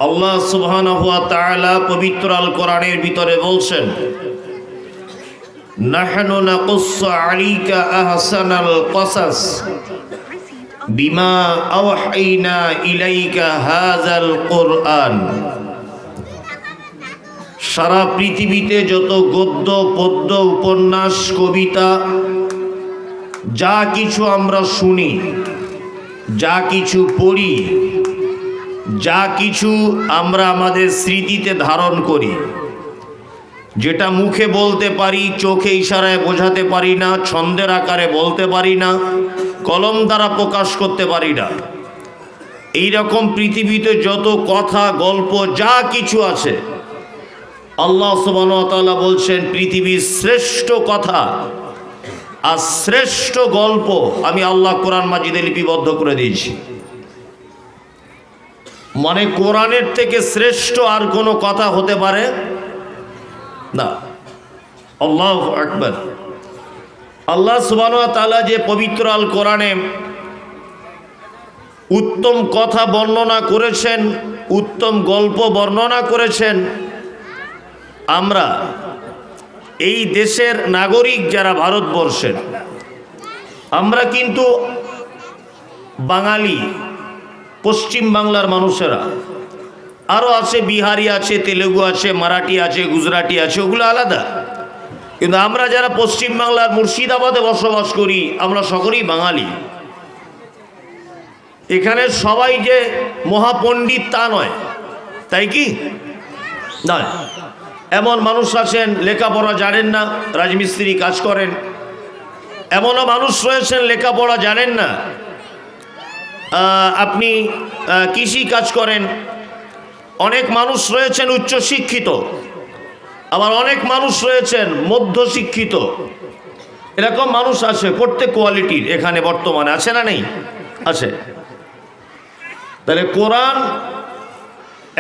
আল্লাহ সুবহানাহু ওয়া তাআলা পবিত্র আল কোরআনের ভিতরে বলছেন, নাহনু নাকুসসু আলাইকা আহসানাল কসাস বিমা আওহাইনা ইলাইকা হাযাল কুরআন। সারা পৃথিবীতে যত গদ্য পদ্য উপন্যাস কবিতা যা কিছু আমরা শুনি, যা কিছু পড়ি, যা কিছু আমরা আমাদের স্মৃতিতে ধারণ করি, যেটা মুখে বলতে পারি, চোখে ইশারায় বোঝাতে পারি না, ছন্দের আকারে বলতে পারি না, কলম দ্বারা প্রকাশ করতে পারি না, এই রকম পৃথিবীতে যত কথা গল্প যা কিছু আছে, আল্লাহ সুবহানাহু ওয়া তাআলা বলছেন পৃথিবীর শ্রেষ্ঠ কথা আর শ্রেষ্ঠ গল্প আমি আল্লাহ কোরআন মাজিদে লিপিবদ্ধ করে দিয়েছি। মানে কোরআনের থেকে শ্রেষ্ঠ আর কোনো কথা হতে পারে না। আল্লাহু আকবার। আল্লাহ সুবহানাহু ওয়া তাআলা যে পবিত্র আল কোরআনে উত্তম কথা বর্ণনা করেছেন, উত্তম গল্প বর্ণনা করেছেন, আমরা এই দেশের নাগরিক যারা ভারতবর্ষের, আমরা কিন্তু বাঙালি, পশ্চিম বাংলার মানুষেরা, আরও আছে বিহারি আছে, তেলেগু আছে, মারাঠি আছে, গুজরাটি আছে, ওগুলো আলাদা। কিন্তু আমরা যারা পশ্চিম বাংলার মুর্শিদাবাদে বসবাস করি, আমরা সকলেই বাঙালি। এখানে সবাই যে মহাপণ্ডিত তা নয়, তাই কি নয়? এমন মানুষ আছেন লেখাপড়া জানেন না, রাজমিস্ত্রি কাজ করেন। এমনও মানুষ রয়েছেন লেখাপড়া জানেন না, আপনি কৃষি কাজ করেন। অনেক মানুষ রয়েছেন উচ্চশিক্ষিত, আবার অনেক মানুষ রয়েছেন মধ্যশিক্ষিত। এরকম মানুষ আছে প্রত্যেক কোয়ালিটির এখানে বর্তমানে, আছে না নেই? আছে। তাহলে কোরআন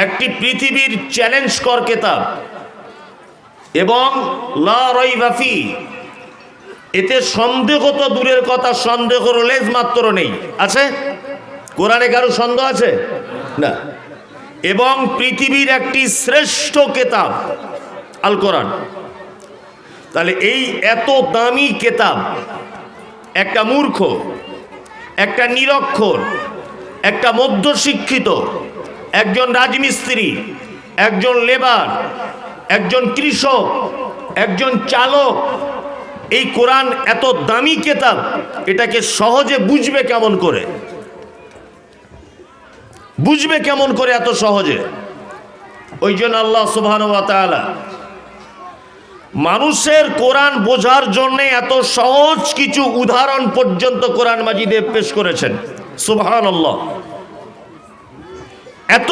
একটি পৃথিবীর চ্যালেঞ্জ কর কেতাব এবং লা রাইবা ফি, এতে সন্দেহ তো দূরের কথা, সন্দেহর লেজ মাত্র নেই। আছে কোরআনে কারো সন্দেহ আছে না? এবং পৃথিবীর একটি শ্রেষ্ঠ কেতাব আল কোরআন। তাহলে এই এত দামি কেতাব একটা মূর্খ, একটা নিরক্ষর, একটা মধ্যশিক্ষিত, একজন রাজমিস্ত্রি, একজন লেবার, একজন কৃষক, একজন চালক, এই কোরআন এত দামি কেতাব, এটাকে সহজে বুঝবে কেমন করে? বুঝবে কেমন করে এত সহজে? ওই জন্য আল্লাহ সুবহানাহু ওয়া তাআলা মানুষের কোরআন বোঝার জন্য এত সহজ কিছু উদাহরণ পর্যন্ত কোরআন মাজিদে পেশ করেছেন। সুবহানাল্লাহ। এত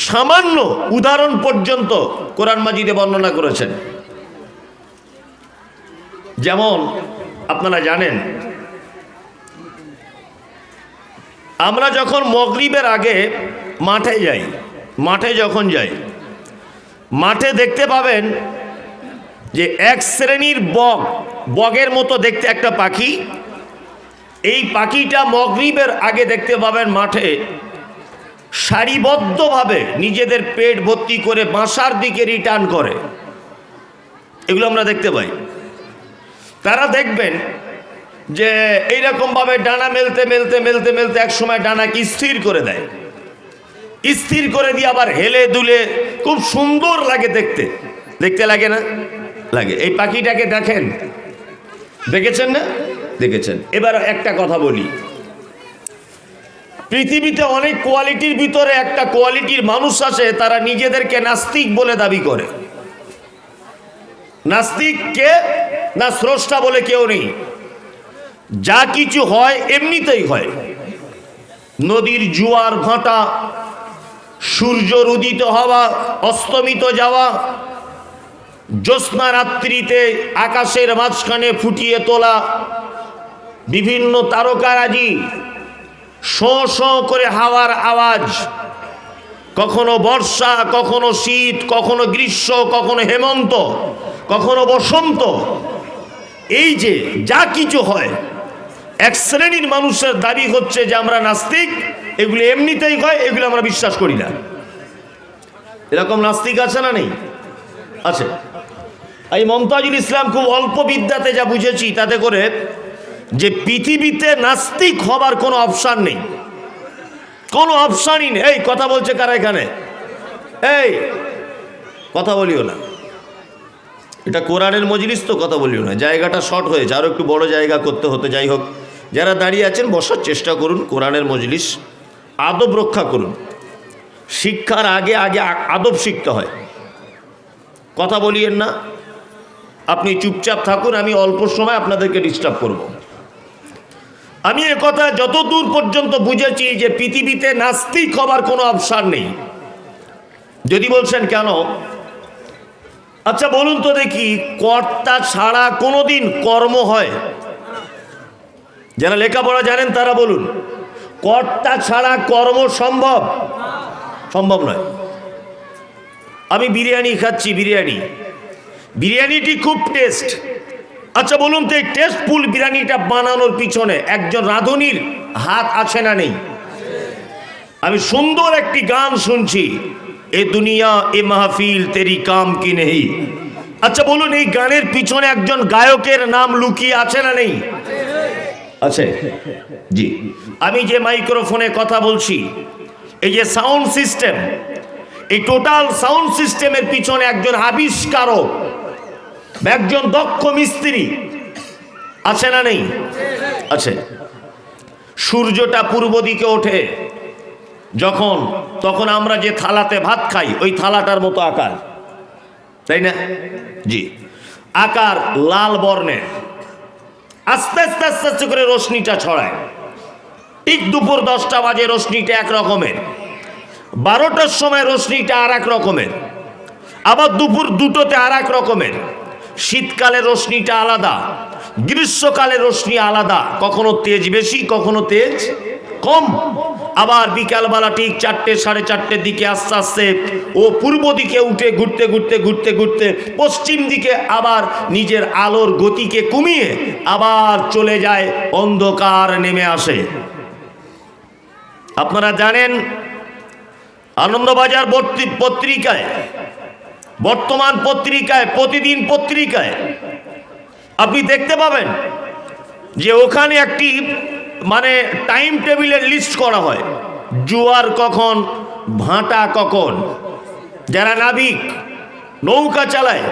সামান্য উদাহরণ পর্যন্ত কোরআন মাজিদে বর্ণনা করেছেন। যেমন আপনারা জানেন, আমরা যখন মাগরিবের আগে মাঠে যাই, মাঠে যখন যাই, মাঠে দেখতে পাবেন যে এক শ্রেণীর বক, বগের মতো দেখতে একটা পাখি, এই পাখিটা মাগরিবের আগে দেখতে পাবেন মাঠে সারিবদ্ধভাবে নিজেদের পেট ভর্তি করে বাসার দিকে রিটার্ন করে। এগুলো আমরা দেখতে পাই। তারা দেখবেন যে এইরকমভাবে ডানা মেলতে মেলতে মেলতে মেলতে এক সময় ডানাকে স্থির করে দেয়, স্থির করে দিয়ে আবার হেলে দুলে খুব সুন্দর লাগে দেখতে। দেখতে লাগে না? লাগে। এই পাখিটাকে দেখেন, দেখেছেন না? দেখেছেন। এবার একটা কথা বলি, পৃথিবীতে অনেক কোয়ালিটির ভিতরে একটা কোয়ালিটির মানুষ আছে, তারা নিজেদেরকে নাস্তিক বলে দাবি করে। নাস্তিক কে? না স্রষ্টা বলে কেউ নেই, যা কিছু হয় এমনিতেই হয়। নদীর জোয়ার ভাটা, সূর্যর উদিত হওয়া, অস্তমিত যাওয়া, জ্যোৎস্না রাত্রিতে আকাশের মাঝখানে ফুটিয়ে তোলা বিভিন্ন তারকারাজি, শোঁ শোঁ করে হাওয়ার আওয়াজ, কখনো বর্ষা, কখনো শীত, কখনো গ্রীষ্ম, কখনো হেমন্ত, কখনো বসন্ত, এই যে যা কিছু হয় এক শ্রেণীর মানুষের দাবি হচ্ছে যে আমরা নাস্তিক, এগুলো এমনিতেই হয়, এগুলো আমরা বিশ্বাস করি না। এরকম নাস্তিক আছে না নেই? আছে। এই মমতাজুল ইসলাম খুব অল্প বিদ্যাতে যা বুঝেছি তাতে করে যে পৃথিবীতে নাস্তিক হবার কোনো অপশান নেই, কোনো অপশানই নেই। এই কথা বলছে কারা এখানে? এই কথা বলিও না, এটা কোরআনের মজলিস তো, কথা বলিও না। জায়গাটা শর্ট হয়েছে, আরও একটু বড় জায়গা করতে হতো। যাই হোক, যারা দাঁড়িয়ে আছেন বসার চেষ্টা করুন, কোরআনের মজলিস, আদব রক্ষা করুন। শিক্ষার আগে আগে আদব শিখতে হয়। কথা বলিয়েন না, আপনি চুপচাপ থাকুন, আমি অল্প সময় আপনাদেরকে ডিস্টার্ব করব। আমি এ কথা যতদূর পর্যন্ত বুঝেছি যে পৃথিবীতে নাস্তিক হবার কোনো অপশন নেই। যদি বলছেন কেন, আচ্ছা বলুন তো দেখি, কর্তা ছাড়া কোনোদিন কর্ম হয়? যারা লেখাপড়া জানেন তারা বলুন, কর্তা ছাড়া কর্ম সম্ভব? সম্ভব নয়। আমি বিরিয়ানি খাচ্ছি, বিরিয়ানিটি খুব টেস্ট। আচ্ছা বলুন তো, এই টেস্টফুল বিরিয়ানিটা বানানোর পিছনে একজন রাঁধুনির হাত আছে না নেই? আমি সুন্দর একটি গান শুনছি, এ দুনিয়া এ মাহফিল তেরি কাম কি নেই। আচ্ছা বলুন, এই গানের পিছনে একজন গায়কের নাম লুকিয়ে আছে না নেই? আছে। জি, আমি যে মাইক্রোফোনে কথা বলছি, এই যে সাউন্ড সিস্টেম, এই টোটাল সাউন্ড সিস্টেমের পিছনে একজন আবিষ্কারক, একজন দক্ষ মিস্ত্রি আছে না নেই? আছে। সূর্যটা পূর্ব দিকে ওঠে যখন, তখন আমরা যে থালাতে ভাত খাই ওই থালাটার মতো আকার, তাই না? জি, আকার লাল বর্ণের। আস্তে আস্তে আস্তে আস্তে করে রশ্মিটা ছড়ায়। ঠিক দুপুর 10টা বাজে রশ্মিটা এক রকমের, 12টার সময় রশ্মিটা আর এক রকমের, আবার দুপুর 2টোতে আর এক রকমের। শীতকালে রশ্মিটা আলাদা, গ্রীষ্মকালে রশ্মি আলাদা, কখনো তেজ বেশি কখনো তেজ কম। আবার বিকালবেলা ঠিক 4টে 4:30 দিকে আস্তে আস্তে ও পূর্ব দিকে উঠে ঘুরতে ঘুরতে ঘুরতে ঘুরতে পশ্চিম দিকে আবার নিজের আলোর গতিকে কমিয়ে আবার চলে যায়, অন্ধকার নেমে আসে। আপনারা জানেন, আনন্দবাজার পত্রিকায়, বর্তমান পত্রিকায়, প্রতিদিন পত্রিকায় আপনি দেখতে পাবেন যে ওখানে একটি মানে টাইম টেবিলের লিস্ট করা হয়, জোয়ার কখন, ভাটা কখন। যারা নাবিক নৌকা চালায়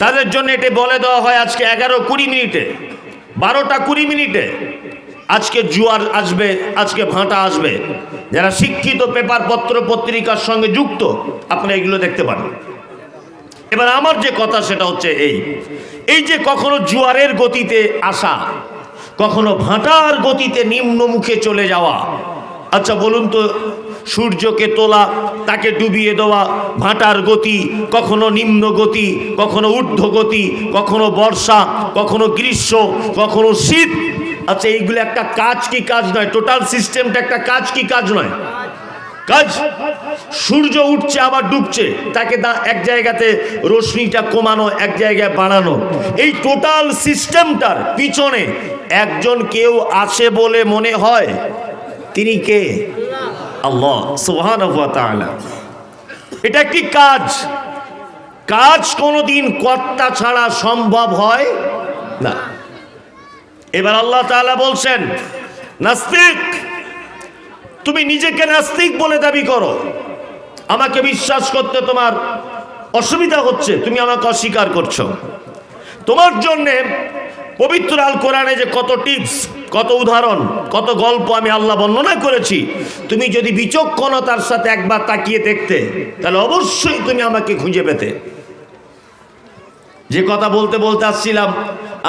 তাদের জন্য এটা বলে দেওয়া হয় আজকে 11:20 মিনিটে, 12টা 20 মিনিটে আজকে জোয়ার আসবে, আজকে ভাটা আসবে। যারা শিক্ষিত, পেপার পত্র পত্রিকার সঙ্গে যুক্ত, আপনারা এগুলো দেখতে পান। এবার আমার যে কথা সেটা হচ্ছে এই যে কখনো জোয়ারের গতিতে আসা, কখনো ভাটার গতিতে নিম্নমুখে চলে যাওয়া। আচ্ছা বলুন তো, সূর্যকে তোলা, তাকে ডুবিয়ে দেওয়া, ভাটার গতি, কখনো নিম্ন গতি, কখনো ঊর্ধ্ব গতি, কখনো বর্ষা, কখনো গ্রীষ্ম, কখনো শীত। আচ্ছা এইগুলো একটা কাজ কি কাজ নয়? টোটাল সিস্টেমটা একটা কাজ কি কাজ নয়? কাজ। সূর্য উঠছে আবার ডুবছে, তাকে এক জায়গাতে রশ্মিটা কমানো, এক জায়গায় বাড়ানো। এই টোটাল সিস্টেমটার পিছনে একজন কেউ আছে বলে মনে হয়। তিনি কে? আল্লাহ সুবহানাহু ওয়া তাআলা। এটা একটি কাজ। কাজ কোনোদিন কর্তা ছাড়া সম্ভব হয় না। এবার আল্লাহ তাআলা বলছেন, নাস্তিক, তুমি নিজেকে নাস্তিক বলে দাবি করো, আমাকে বিশ্বাস করতে তোমার অসুবিধা হচ্ছে, তুমি আমাকে অস্বীকার করছো। তোমার জন্যে পবিত্র আল কোরআনে যে কত টিপস, কত উদাহরণ, কত গল্প আমি আল্লাহ বর্ণনা করেছি, তুমি যদি বিচক্ষণতার সাথে একবার তাকিয়ে দেখতে, তাহলে অবশ্যই তুমি আমাকে খুঁজে পেতে। যে কথা বলতে বলতে আসছিলাম,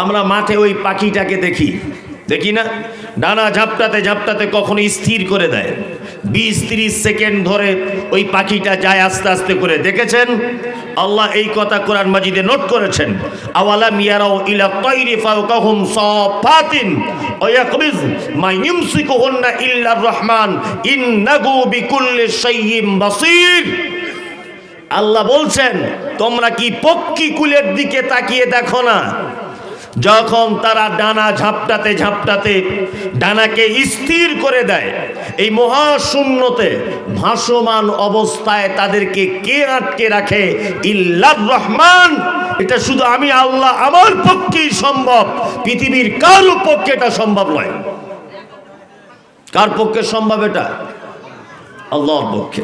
আমরা মাঠে ওই পাখিটাকে দেখি না, ডানা ঝাপটাতে ঝাপটাতে কখনো স্থির করে দেয়, 20-30 সেকেন্ড ধরে ওই পাখিটা যায় আস্তে আস্তে করে। দেখেছেন? আল্লাহ এই কথা কোরআন মাজিদে নোট করেছেন, আওয়ালাম ইয়ারাউ ইলা তায়রি ফাওকাহুম সাফাতিন ওয়া ইয়াকবিজ মা ইউমসিকুহুন্না ইল্লার রহমান ইন্নাহু বিকুল্লি শাইইন বাসীর। আল্লাহ বলছেন, তোমরা কি পক্ষী কুলের দিকে তাকিয়ে দেখো না? যখন তারা ডানা ঝাপটাতে ঝাপটাতে ডানাকে স্থির করে দেয়, এই মহাশূন্যতে ভাসমান অবস্থায় তাদেরকে কে আটকে রাখে? ইল্লার রহমান। এটা শুধু আমি আল্লাহ আমার পক্ষেই সম্ভব, পৃথিবীর কারো পক্ষে এটা সম্ভব নয়। কার পক্ষে সম্ভব এটা? আল্লাহর পক্ষে।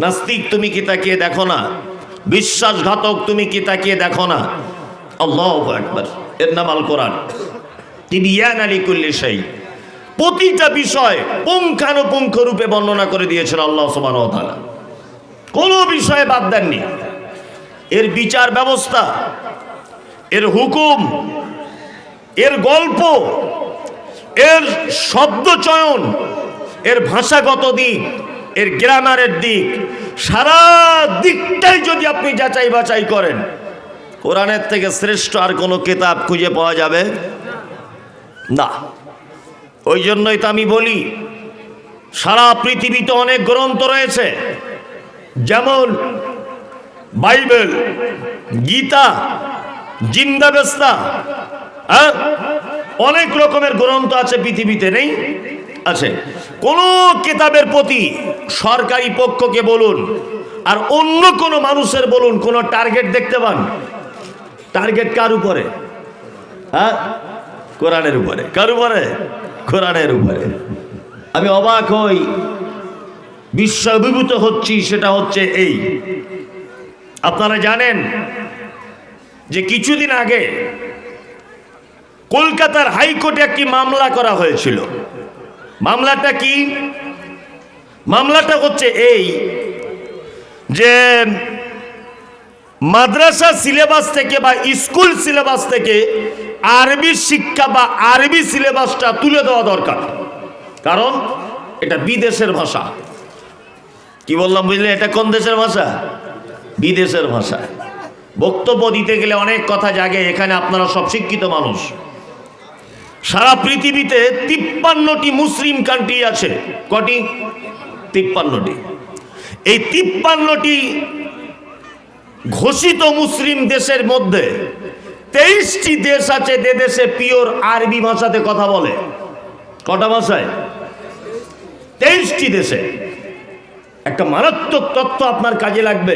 নাস্তিক তুমি কি তাকিয়ে দেখো না? বিশ্বাসঘাতক তুমি কি তাকিয়ে দেখো না? আল্লাহু আকবার। এর নাম আল কোরআন। তিবিয়ান লিকুল্লি শাই। প্রতিটা বিষয় পুঙ্খানুপুঙ্খ রূপে বর্ণনা করে দিয়েছেন আল্লাহ সুবহানাহু ওয়া তাআলা, কোনো বিষয়ে বাদ দেননি। এর বিচার ব্যবস্থা, এর হুকুম, এর গল্প, এর শব্দ চয়ন, এর ভাষাগত দিক, এর গ্রামারের দিক, সারা দিকটাই যদি আপনি যাচাই বাছাই করেন, কোরআনের থেকে শ্রেষ্ঠ আর কোনো কিতাব খুঁজে পাওয়া যাবে না। ওই জন্যই তো আমি বলি, সারা পৃথিবীতে অনেক গ্রন্থ রয়েছে, যেমন বাইবেল, গীতা, জিন্দাবেস্তা, অনেক রকমের গ্রন্থ আছে পৃথিবীতে, নেই? আছে। কোন কিতাবের প্রতি সরকারি পক্ষকে বলুন আর অন্য কোনো মানুষের বলুন, কোন টার্গেট দেখতে পান? টার্গেট কার উপরে? কোরআনের উপরে। কার উপরে? কোরআনের উপরে। আমি অবাক হই, বিশ্ব অভিভূত হচ্ছি, সেটা হচ্ছে এই, আপনারা জানেন যে কিছুদিন আগে কলকাতার হাইকোর্টে একটি মামলা করা হয়েছিল। মামলাটা কি? মামলাটা হচ্ছে এই যে মাদ্রাসা সিলেবাস থেকে বা স্কুল সিলেবাস থেকে আরবি শিক্ষা বা আরবি সিলেবাসটা তুলে দেওয়া দরকার, কারণ এটা বিদেশের ভাষা। কি বললাম বুঝলে? এটা কোন দেশের ভাষা? বিদেশের ভাষা। বক্তব্য দিতে গেলে অনেক কথা জাগে, এখানে আপনারা সব শিক্ষিত মানুষ। সারা পৃথিবীতে 53টি মুসলিম কান্ট্রি আছে। কটি? 53টি। এই 53টি ঘোষিত মুসলিম দেশের মধ্যে 23টি দেশ আছে যে দেশে পিওর আরবি ভাষাতে কথা বলে। কটা ভাষায়? 23টি দেশে। একটা মারাত্মক তথ্য আপনার কাজে লাগবে।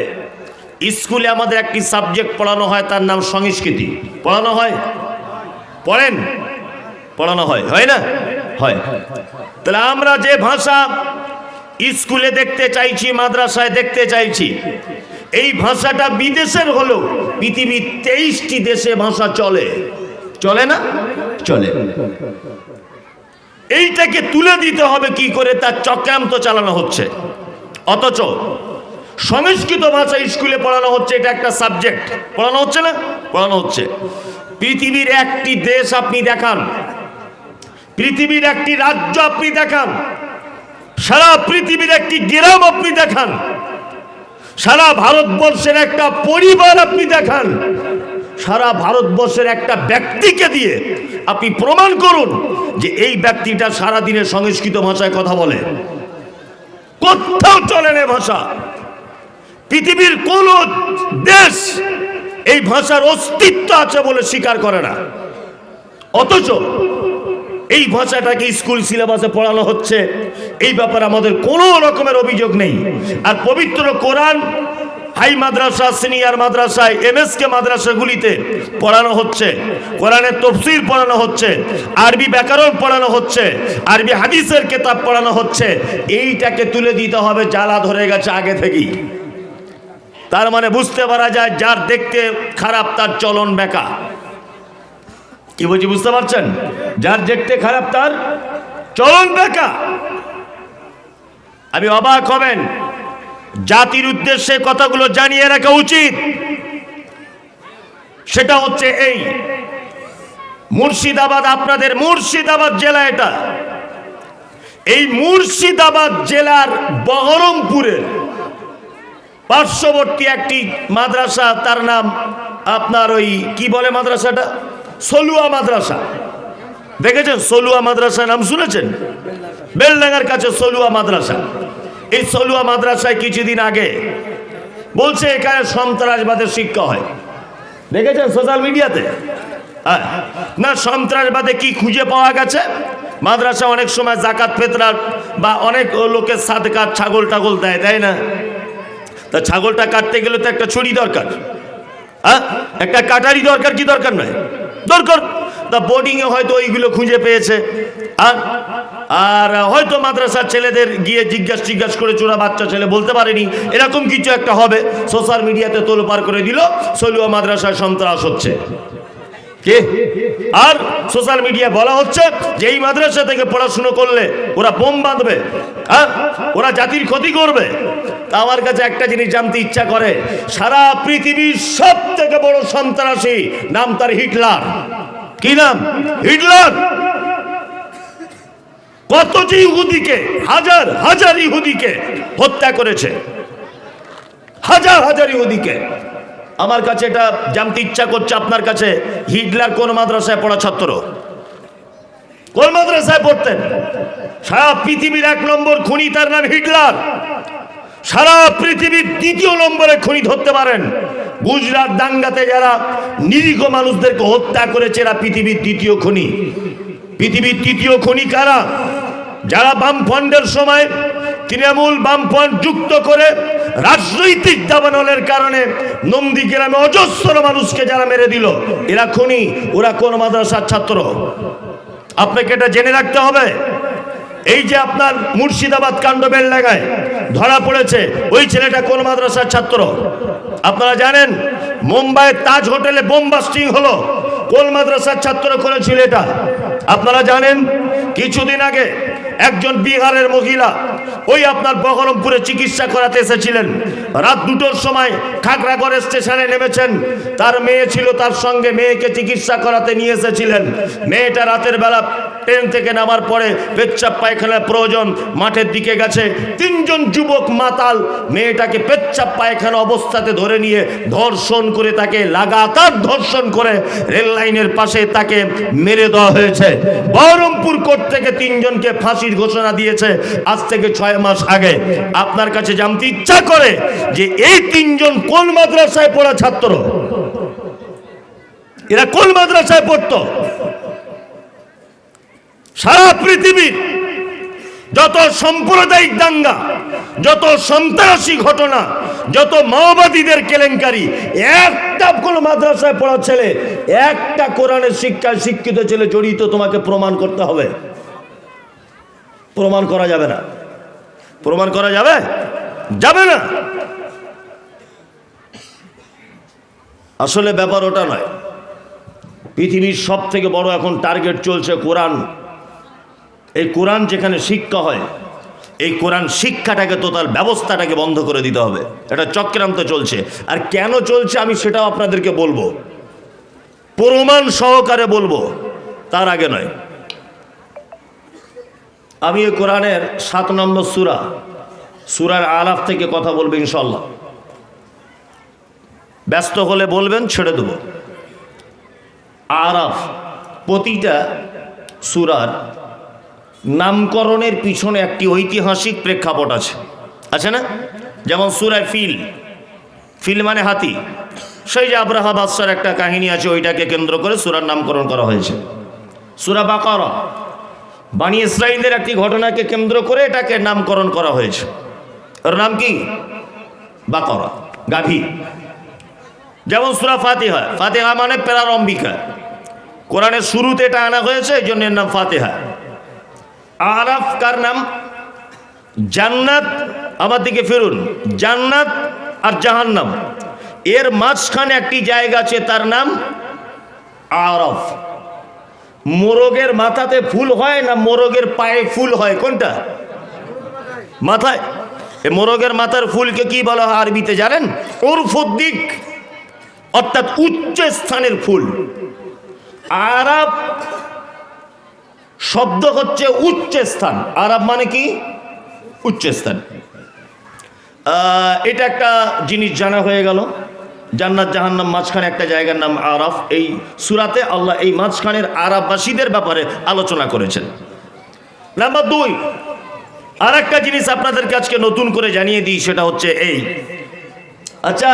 স্কুলে আমাদের একটি সাবজেক্ট পড়ানো হয়, তার নাম সংস্কৃতি। পড়ানো হয়? পড়েন? পড়ানো হয়? হয় না? হয়। তাহলে আমরা যে ভাষা স্কুলে দেখতে চাইছি, মাদ্রাসায় দেখতে চাইছি, এই ভাষাটা বিদেশের হলেও পৃথিবীর 23টি দেশে ভাষা চলে। চলে না? চলে। এইটাকে তুলে দিতে হবে কি করে, তার চক্রান্ত চালানো হচ্ছে। অথচ সংস্কৃত ভাষা স্কুলে পড়ানো হচ্ছে, এটা একটা সাবজেক্ট। পড়ানো হচ্ছে না? পড়ানো হচ্ছে। পৃথিবীর একটি দেশ আপনি দেখান, পৃথিবীর একটি রাজ্য আপনি দেখান, সারা পৃথিবীর একটি গ্রাম আপনি দেখান, সারা ভারতবর্ষের একটা পরিবার আপনি দেখান, সারা ভারতবর্ষের একটা ব্যক্তিকে দিয়ে আপনি প্রমাণ করুন যে এই ব্যক্তিটা সারাদিনে সংস্কৃত ভাষায় কথা বলে। কোথাও চলে না ভাষা। পৃথিবীর কোন দেশ এই ভাষার অস্তিত্ব আছে বলে স্বীকার করে না। অথচ এই ভাষাটাকে স্কুল সিলেবাসে পড়ানো হচ্ছে, এই ব্যাপারে আমাদের কোনো রকমের অভিযোগ নেই। আর পবিত্র কোরআন হাই মাদ্রাসা, সিনিয়র মাদ্রাসায়, এমএসকে মাদ্রাসাগুলিতে পড়ানো হচ্ছে, কোরআনের তাফসীর পড়ানো হচ্ছে, আরবি ব্যাকরণ পড়ানো হচ্ছে, আরবি হাদিসের কিতাব পড়ানো হচ্ছে। এইটাকে তুলে দিতে হবে, জ্বালা ধরে গেছে আগে থেকেই। তার মানে বুঝতে পারা যায় যার দেখতে খারাপ তার চলন বেঁকা। কি বলছি বুঝতে পারছেন? যার দেখতে খারাপ তার চলন বেঁকা। আমি অবাক হবেন, জাতির উদ্দেশ্যে কথাগুলো জানিয়ে রাখা উচিত। সেটা হচ্ছে এই মুর্শিদাবাদ, আপনাদের মুর্শিদাবাদ জেলা, এটা এই মুর্শিদাবাদ জেলার বহরমপুরের পার্শ্ববর্তী একটি মাদ্রাসা, তার নাম আপনার ওই কি বলে মাদ্রাসাটা? সলুয়া মাদ্রাসা। দেখেছেন সলুয়া মাদ্রাসা? নাম শুনেছেন? বেলডাঙ্গার কাছে সলুয়া মাদ্রাসা। এই সলুয়া মাদ্রাসায় কিছুদিন আগে বলছে এখানে সন্ত্রাসবাদের শিক্ষা হয়। দেখেছেন সোশ্যাল মিডিয়াতে? না সন্ত্রাসবাদে কি খুঁজে পাওয়া গেছে? মাদ্রাসা অনেক সময় জাকাত ফেতরার বা অনেক লোকের সাদকাত ছাগল টাগল দেয়, তাই না? তা ছাগলটা কাটতে গেলে তো একটা ছুরি দরকার, একটা কাটারি দরকার, কি দরকার নয়? দরকার। তা বোর্ডিংয়ে হয়তো ওইগুলো খুঁজে পেয়েছে, আর হয়তো মাদ্রাসার ছেলেদের গিয়ে জিজ্ঞাসা করে চোরা বাচ্চা ছেলে বলতে পারেনি, এরকম কিছু একটা হবে। সোশ্যাল মিডিয়াতে তোলপাড় করে দিল সলুয়া মাদ্রাসায় সন্ত্রাস হচ্ছে। আর সোশ্যাল মিডিয়া বলা হচ্ছে যে এই মাদ্রাসা থেকে পড়াশুনো করলে ওরা বোম বাঁধবে, ওরা জাতির ক্ষতি করবে। তা আমার কাছে একটা জিনিস জানতে ইচ্ছা করে, সারা পৃথিবীর সব থেকে বড় সন্ত্রাসী নাম তার হিটলার। কি নাম? হিটলার। কত যে ইহুদিকে, হাজার হাজার ইহুদিকে হত্যা করেছে, হাজার হাজার ইহুদিকে। আমার কাছে এটা জানতে ইচ্ছা করছে আপনার কাছে, হিটলার কোন মাদ্রাসায় পড়া ছাত্র? কোন মাদ্রাসায় পড়তেন? সারা পৃথিবীর 1 নম্বর খুনি, তার নাম হিটলার। সারা পৃথিবীর 2য় নম্বরে খুনি ধরতে পারেন। গুজরাট দাঙ্গাতে যারা নিরীহ মানুষদেরকে হত্যা করেছে এরা পৃথিবীর 2য় খুনি। পৃথিবীর 3য় খুনি কারা? যারা বামফ্রন্টের সময় তৃণমূল বামফ্রন্ট যুক্ত করে রাজনৈতিক দাবানলের কারণে নন্দীগ্রামে অজস্র মানুষকে যারা মেরে দিল, এরা খুনি। ওরা কোন মাদ্রাসার ছাত্র? আপনাকে এটা জেনে রাখতে হবে। এই যে আপনার মুর্শিদাবাদ কাণ্ড বেলডাঙ্গায় ধরা পড়েছে, ওই ছেলেটা কোন মাদ্রাসার ছাত্র? আপনারা জানেন মুম্বাইয়ের তাজ হোটেলে বোম বাস্টিং হলো, কোন মাদ্রাসার ছাত্র করেছিল এটা? আপনারা জানেন কিছুদিন আগে একজন বিহারের মহিলা ওই আপনার বহরমপুরে চিকিৎসা করাতে এসেছিলেন। রাত 2টোর সময় খাগড়াগড় স্টেশনে নেমেছেন, তার মেয়ে ছিল তার সঙ্গে, মেয়েকে চিকিৎসা করাতে নিয়ে এসেছিলেন। মেয়েটা রাতের বেলা ট্রেন থেকে নামার পরে পেচ্ছাপ পায়খানার প্রয়োজন, মাঠের দিকে গেছে। 3 জন যুবক মাতাল মেয়েটাকে পেচ্ছাপ পায়খানা অবস্থাতে ধরে নিয়ে ধর্ষণ করে, তাকে লাগাতার ধর্ষণ করে রেল লাইনের পাশে তাকে মেরে দেওয়া হয়েছে। বহরমপুর কোর্ট থেকে 3 জনকে ফাঁসির ঘোষণা দিয়েছে আজ থেকে 6 মাস আগে। আপনার কাছে জানতে ইচ্ছা করে যে এই 3 জন কোন মাদ্রাসায় পড়া ছাত্র? এরা কোন মাদ্রাসায় পড়তো? সারা পৃথিবীর যত সাম্প্রদায়িক দাঙ্গা, যত সন্ত্রাসী ঘটনা, যত মাওবাদীদের কেলেঙ্কারি, একটা কোন মাদ্রাসায় পড়া ছেলে, একটা কোরআনের শিক্ষায় শিক্ষিত ছেলে জড়িত তোমাকে প্রমাণ করতে হবে। প্রমাণ করা যাবে না। প্রমাণ করা যাবে? যাবে না। আসলে ব্যাপার ওটা নয়। পৃথিবীর সব থেকে বড় এখন টার্গেট চলছে কোরআন। এই কোরআন যেখানে শিক্ষা হয়, এই কোরআন শিক্ষাটাকে তো তার ব্যবস্থাটাকে বন্ধ করে দিতে হবে। এটা চক্রান্ত চলছে। আর কেন চলছে আমি সেটাও আপনাদেরকে বলবো, প্রমাণ সহকারে বলবো, তার আগে নয়। আমি এই কোরআনের 7 নম্বর সূরার আলাফ থেকে কথা বলবো ইনশাআল্লাহ। ব্যস্ত হলে বলবেন, ছেড়ে দেব। আরাফ, প্রতিটা সূরার নামকরণের পিছনে একটি ঐতিহাসিক প্রেক্ষাপট আছে না? যেমন সূরা ফিল মানে হাতি। সেই যে আব্রাহা বাদশার একটা কাহিনী আছে, ওইটাকে কেন্দ্র করে সূরার নামকরণ করা হয়েছে। সূরা বাকারা বনী ইসরাইলের একটি ঘটনাকে কেন্দ্র করে এটাকে নামকরণ করা হয়েছে। ওর নাম কি? বাকারা, গাভী। যেমন সূরা ফাতিহা মানে প্রারম্ভিকা। কোরআনের শুরুতে এটা আনা হয়েছে, এই জন্য এর নাম ফাতিহা। আরাফ কার নাম? জান্নাত। আমার দিকে ফিরুন। জান্নাত আর জাহান্নাম, এর মাঝখানে একটি জায়গা আছে, তার নাম আরাফ। মোরগের মাথাতে ফুল হয় না মোরগের পায়ে ফুল হয়? কোনটা? মাথায়। এই মোরগের মাথার ফুলকে কি বলা হয় আরবিতে জানেন? উরফুদ্দিক, অর্থাৎ উচ্চ স্থানের ফুল। আরাব শব্দ হচ্ছে উচ্চ স্থান। আরাব মানে কি? উচ্চ স্থান। এটা একটা জিনিস জানা হয়ে গেল। জান্নাত জাহান্নাম মাঝখানে একটা জায়গার নাম আরাফ। এই সূরাতে আল্লাহ এই মাঝখানের আরাববাসীদের ব্যাপারে আলোচনা করেছেন। নাম্বার 2, আর একটা জিনিস আপনাদেরকে আজকে নতুন করে জানিয়ে দিই, সেটা হচ্ছে এই। আচ্ছা,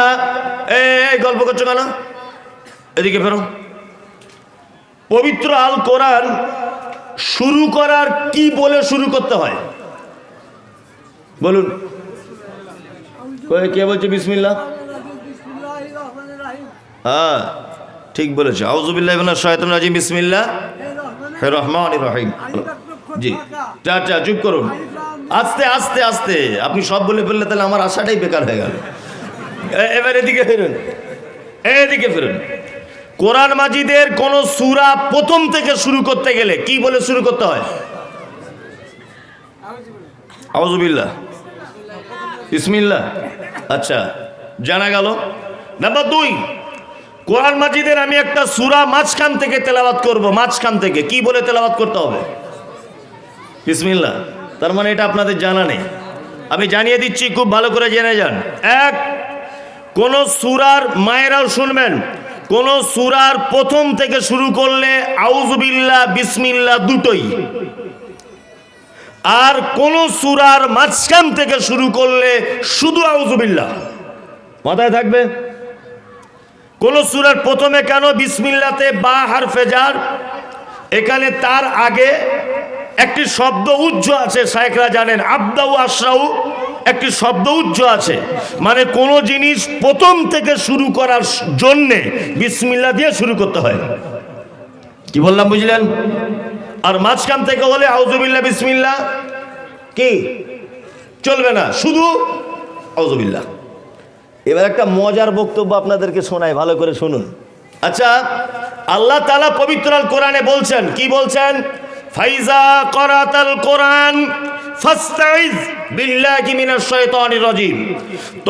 এই গল্প করছো কেন? এদিকে ফেরো। পবিত্র আল কোরআন শুরু করার কি বলে শুরু করতে হয় বলুন? কে বলছে বিসমিল্লাহ? হ্যাঁ, ঠিক বলেছে। আউযুবিল্লাহি মিনাশ শাইতানির রাজিম, বিসমিল্লাহির রহমানির রহিম। জি, চাচা চুপ করুন, আস্তে আস্তে আস্তে। আপনি সব বলে ফেললে তাহলে আমার আশাটাই বেকার হয়ে গেল। এবার এদিকে ফিরুন, এদিকে ফিরুন। কোরআন মাজিদের কোন সূরা প্রথম থেকে শুরু করতে গেলে কি বলে শুরু করতে হয়? আউযুবিল্লাহ, বিসমিল্লাহ। আচ্ছা, জানা গেল। নাম্বার 2, কোরআন মাজিদের আমি একটা সূরা মাঝখান থেকে তেলাওয়াত করব। মাঝখান থেকে কি বলে তেলাওয়াত করতে হবে? বিসমিল্লাহ। তার মানে এটা আপনাদের জানা নেই, আমি জানিয়ে দিচ্ছি, খুব ভালো করে জেনে যান। এক, কোন সূরার, মায়েরাও শুনবেন, কোন সূরার প্রথম থেকে শুরু করলে আউযুবিল্লাহ বিসমিল্লাহ দুটোই, আর কোন সূরার মাঝখান থেকে শুরু করলে শুধু আউযুবিল্লাহ। মাথায় থাকবে। কোন সূরার প্রথমে কেন বিসমিল্লাহতে বা হারফে জার, এখানে তার আগে একটি শব্দ উজ্জ আছে, শায়েখরা জানেন, আবদাউ আশরাউ, একটি শব্দ উজ্জ আছে, মানে কোন জিনিস প্রথম থেকে শুরু করার জন্যে বিসমিল্লাহ দিয়ে শুরু করতে হয়। কি বললাম বুঝলেন? আর মাঝখান থেকে হলে আউযুবিল্লাহ বিসমিল্লাহ কি চলবে না, শুধু আউযুবিল্লাহ। এবার একটা মজার বক্তব্য আপনাদেরকে শোনাই, ভালো করে শুনুন। আচ্ছা, আল্লাহ তাআলা পবিত্র আল কোরআনে বলছেন, কি বলছেন? ফাইজা করাতাল কোরআন ফাস্তাইজ বিল্লাহি মিনাশ শাইতানির রাজিম।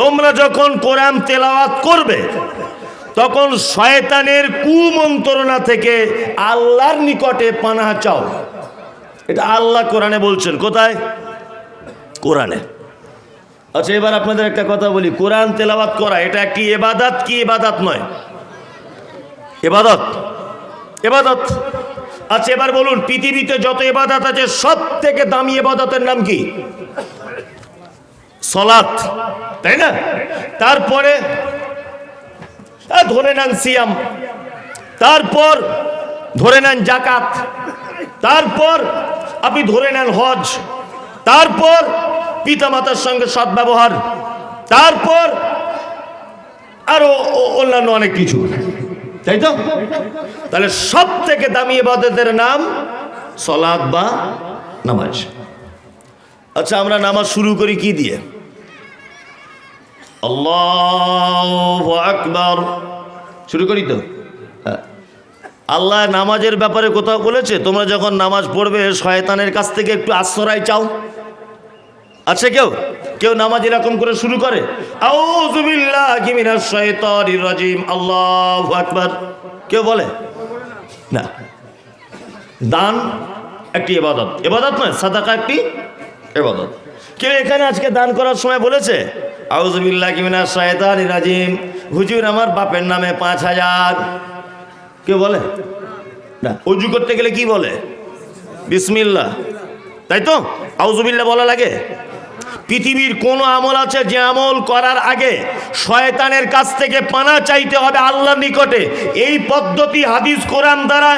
তোমরা যখন কোরআন তেলাওয়াত করবে তখন শয়তানের কুমন্ত্রণা থেকে আল্লাহর নিকটে পানাহ চাও। এটা আল্লাহ কোরআনে বলছেন। কোথায়? কোরআনে। আচ্ছা, এবার আপনাদের একটা কথা বলি, কোরআন তেলাওয়াত করা এটা একটি ইবাদত কি ইবাদত নয়? ইবাদত, ইবাদত। আচ্ছা, এবার বলুন, পৃথিবীতে যত ইবাদত আছে সব থেকে দামি ইবাদতের নাম কি? সালাত, তাই না? তারপরে ধরে নেন সিয়াম, তারপর ধরে নেন যাকাত, তারপর আপনি ধরে নেন হজ, তারপর পিতামাতার সঙ্গে সদ্ব্যবহার, তারপর আরো অন্যান্য অনেক কিছু, তাই তো? তাহলে সব থেকে দামি ইবাদতের নাম সালাত বা নামাজ। আচ্ছা, আমরা নামাজ শুরু করি কি দিয়ে? আল্লাহু আকবার শুরু করি তো। আল্লাহ নামাজের ব্যাপারে কোথাও বলেছে তোমরা যখন নামাজ পড়বে শয়তানের কাছ থেকে একটু আশ্রয় চাও? আছে কেউ কেউ নামাজ এরকম করে শুরু করে? আউযু বিল্লাহি মিনাশ শাইতানির রাজিম, আল্লাহু আকবার, কেউ বলে না? দান একটি ইবাদত, ইবাদত নয়, সাদাকা একটি ইবাদত। কেউ এখানে আজকে দান করার সময় বলেছে আউযু বিল্লাহি মিনাশ শাইতানির রাজিম, হুজুর আমার বাপের নামে 5000? কেউ বলে না? ওযু করতে গেলে কি বলে? বিসমিল্লাহ, তাই তো? আউযু বিল্লাহ বলা লাগে। পৃথিবীর কোন আমল আছে যে আমল করার আগে শয়তানের কাছ থেকে পানা চাইতে হবে আল্লাহর নিকটে? এই পদ্ধতি হাদিস কোরআন দ্বারা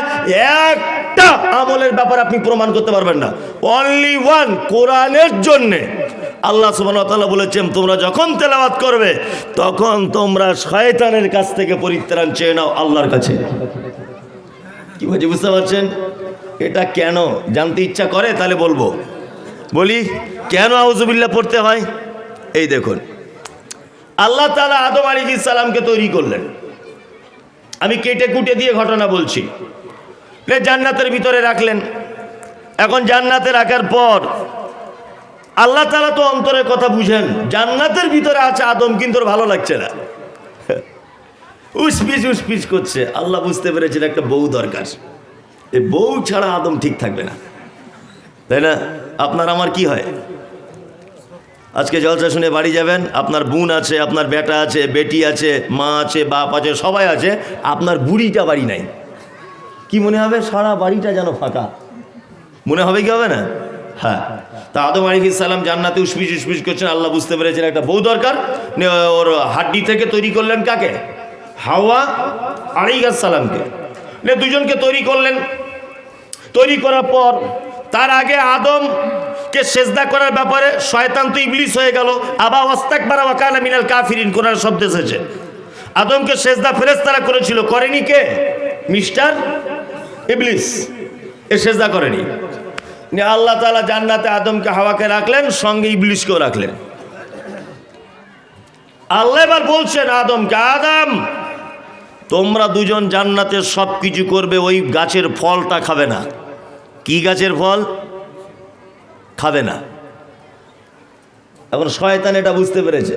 একটা আমলের ব্যাপারে আপনি প্রমাণ করতে পারবেন না। অনলি ওয়ান, কোরআনের জন্যে আল্লাহ সুবহানাহু ওয়া তাআলা বলেছেন তোমরা যখন তেলাওয়াত করবে তখন তোমরা শয়তানের কাছ থেকে পরিত্রাণ চেয়ে নাও আল্লাহর কাছে। কি বলছি বুঝতে পারছেন? এটা কেন জানতে ইচ্ছা করে? তাহলে বলবো, বলি কেন আউযুবিল্লাহ পড়তে হয়। এই দেখুন, আল্লাহ তাআলা আদম আলাইহিস সালামকে তৈরি করলেন। আমি কেটে কুটে দিয়ে ঘটনা বলছি। জান্নাতের ভিতরে রাখলেন। এখন জান্নাতে রাখার পর আল্লাহ তাআলা তো অন্তরের কথা বুঝেন, জান্নাতের ভিতরে আছে আদম, কিন্তু ওর ভালো লাগছে না, উসপিস করছে। আল্লাহ বুঝতে পেরেছেন একটা বউ দরকার, এই বউ ছাড়া আদম ঠিক থাকবে না, তাই না? আপনার আমার কি হয়? আজকে জলসা শুনে বাড়ি যাবেন, আপনার বোন আছে, আপনার বেটা আছে, বেটি আছে, মা আছে, বাপ আছে, সবাই আছে, আপনার বুড়িটা বাড়ি নাই। কি মনে হবে? সারা বাড়িটা যেন ফাঁকা মনে হবে, কি হবে না? হ্যাঁ। তা আদম আলাইহিস সালাম জান্নাতে উসপিস করছেন, আল্লাহ বুঝতে পেরেছেন একটা বউ দরকার। ওর হাড্ডি থেকে তৈরি করলেন কাকে? হাওয়া আলাইহিস সালামকে। দুজনকে তৈরি করলেন। তৈরি করার পর তার আগে আদমকে সেজদা করার ব্যাপারে শয়তান তো ইবলিস হয়ে গেল। আবা ওয়াস্তাকবারা ওয়া কানা মিনাল কাফিরিন কোরআন শব্দ এসেছে। আদমকে সেজদা ফেরেশতারা করেছিল, করেনি কে? মিস্টার ইবলিস। এ সেজদা করেনি। আল্লাহ তাআলা জান্নাতে আদমকে হাওয়াকে রাখলেন, সঙ্গে ইবলিসকেও রাখলেন। আল্লাহ এবার বলছেন আদমকে, আদম তোমরা দুজন জান্নাতে সব কিছু করবে, ওই গাছের ফলটা খাবে না। কি গাছের ফল? খাবে না। এখন শয়তান এটা বুঝতে পেরেছে।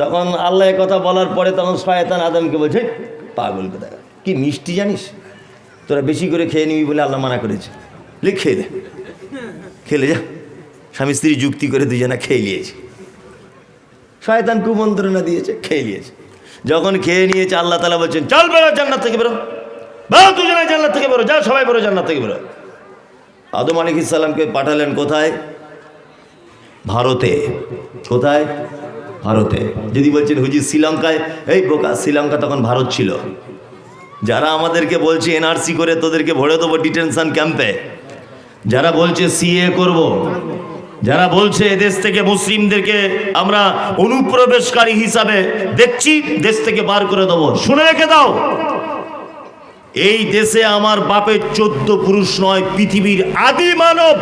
তখন আল্লাহ কথা বলার পরে তখন শয়তান আদমকে বলছে, পাগল কথা, কি মিষ্টি জানিস, তোরা বেশি করে খেয়ে নিবি বলে আল্লাহ মানা করেছে, খেয়ে দে, খেলে যা। স্বামী স্ত্রী যুক্তি করে দুজনা খেয়ে নিয়েছে। শয়তান কুমন্ত্রণা দিয়েছে, খেয়ে নিয়েছে। যখন খেয়ে নিয়েছে আল্লাহ তাআলা বলছেন, চল বেরো জান্নাত থেকে, বেরো বেরো, দুজনে জান্নাত থেকে বেরো, যাও সবাই বেরো জান্নাত থেকে বেরো। আদম আলাইহিস সালামকে পাঠালেন কোথায়? ভারতে। কোথায়? ভারতে। যদি বলছেন হুজুর শ্রীলঙ্কায়, এই বোকা, শ্রীলঙ্কা তখন ভারত ছিল। যারা আমাদেরকে বলছে এনআরসি করে তোদেরকে ভরে দেবো ডিটেনশন ক্যাম্পে, যারা বলছে সিএ করব, যারা বলছে এদেশ থেকে মুসলিমদেরকে আমরা অনুপ্রবেশকারী হিসাবে দেখছি, দেশ থেকে বার করে দেবো, শুনে রেখে দাও, এই দেশে আমার বাপের 14 পুরুষ নয়, পৃথিবীর আদি মানব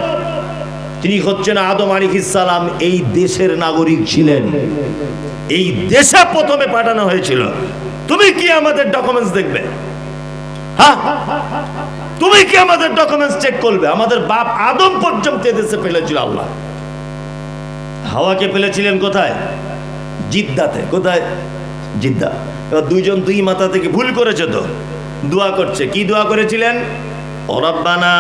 তিনি হচ্ছেন আদম আলাইহিস সালাম, এই দেশের নাগরিক ছিলেন। এই দেশে প্রথমে পাঠানো হয়েছিল। তুমি কি আমাদের ডকুমেন্টস দেখবে? হ্যাঁ, তুমি কি আমাদের ডকুমেন্টস চেক করবে? আমাদের বাপ আদম পর্যন্ত দেশে ফেলেছিল আল্লাহ। হাওয়াকে ফেলেছিলেন কোথায়? জিদ্দাতে। কোথায়? জিদ্দা। এবার দুইজন দুই মাথা থেকে ভুল করেছে, তো দোয়া করছে। কি দোয়া করেছিলেন? রব্বানা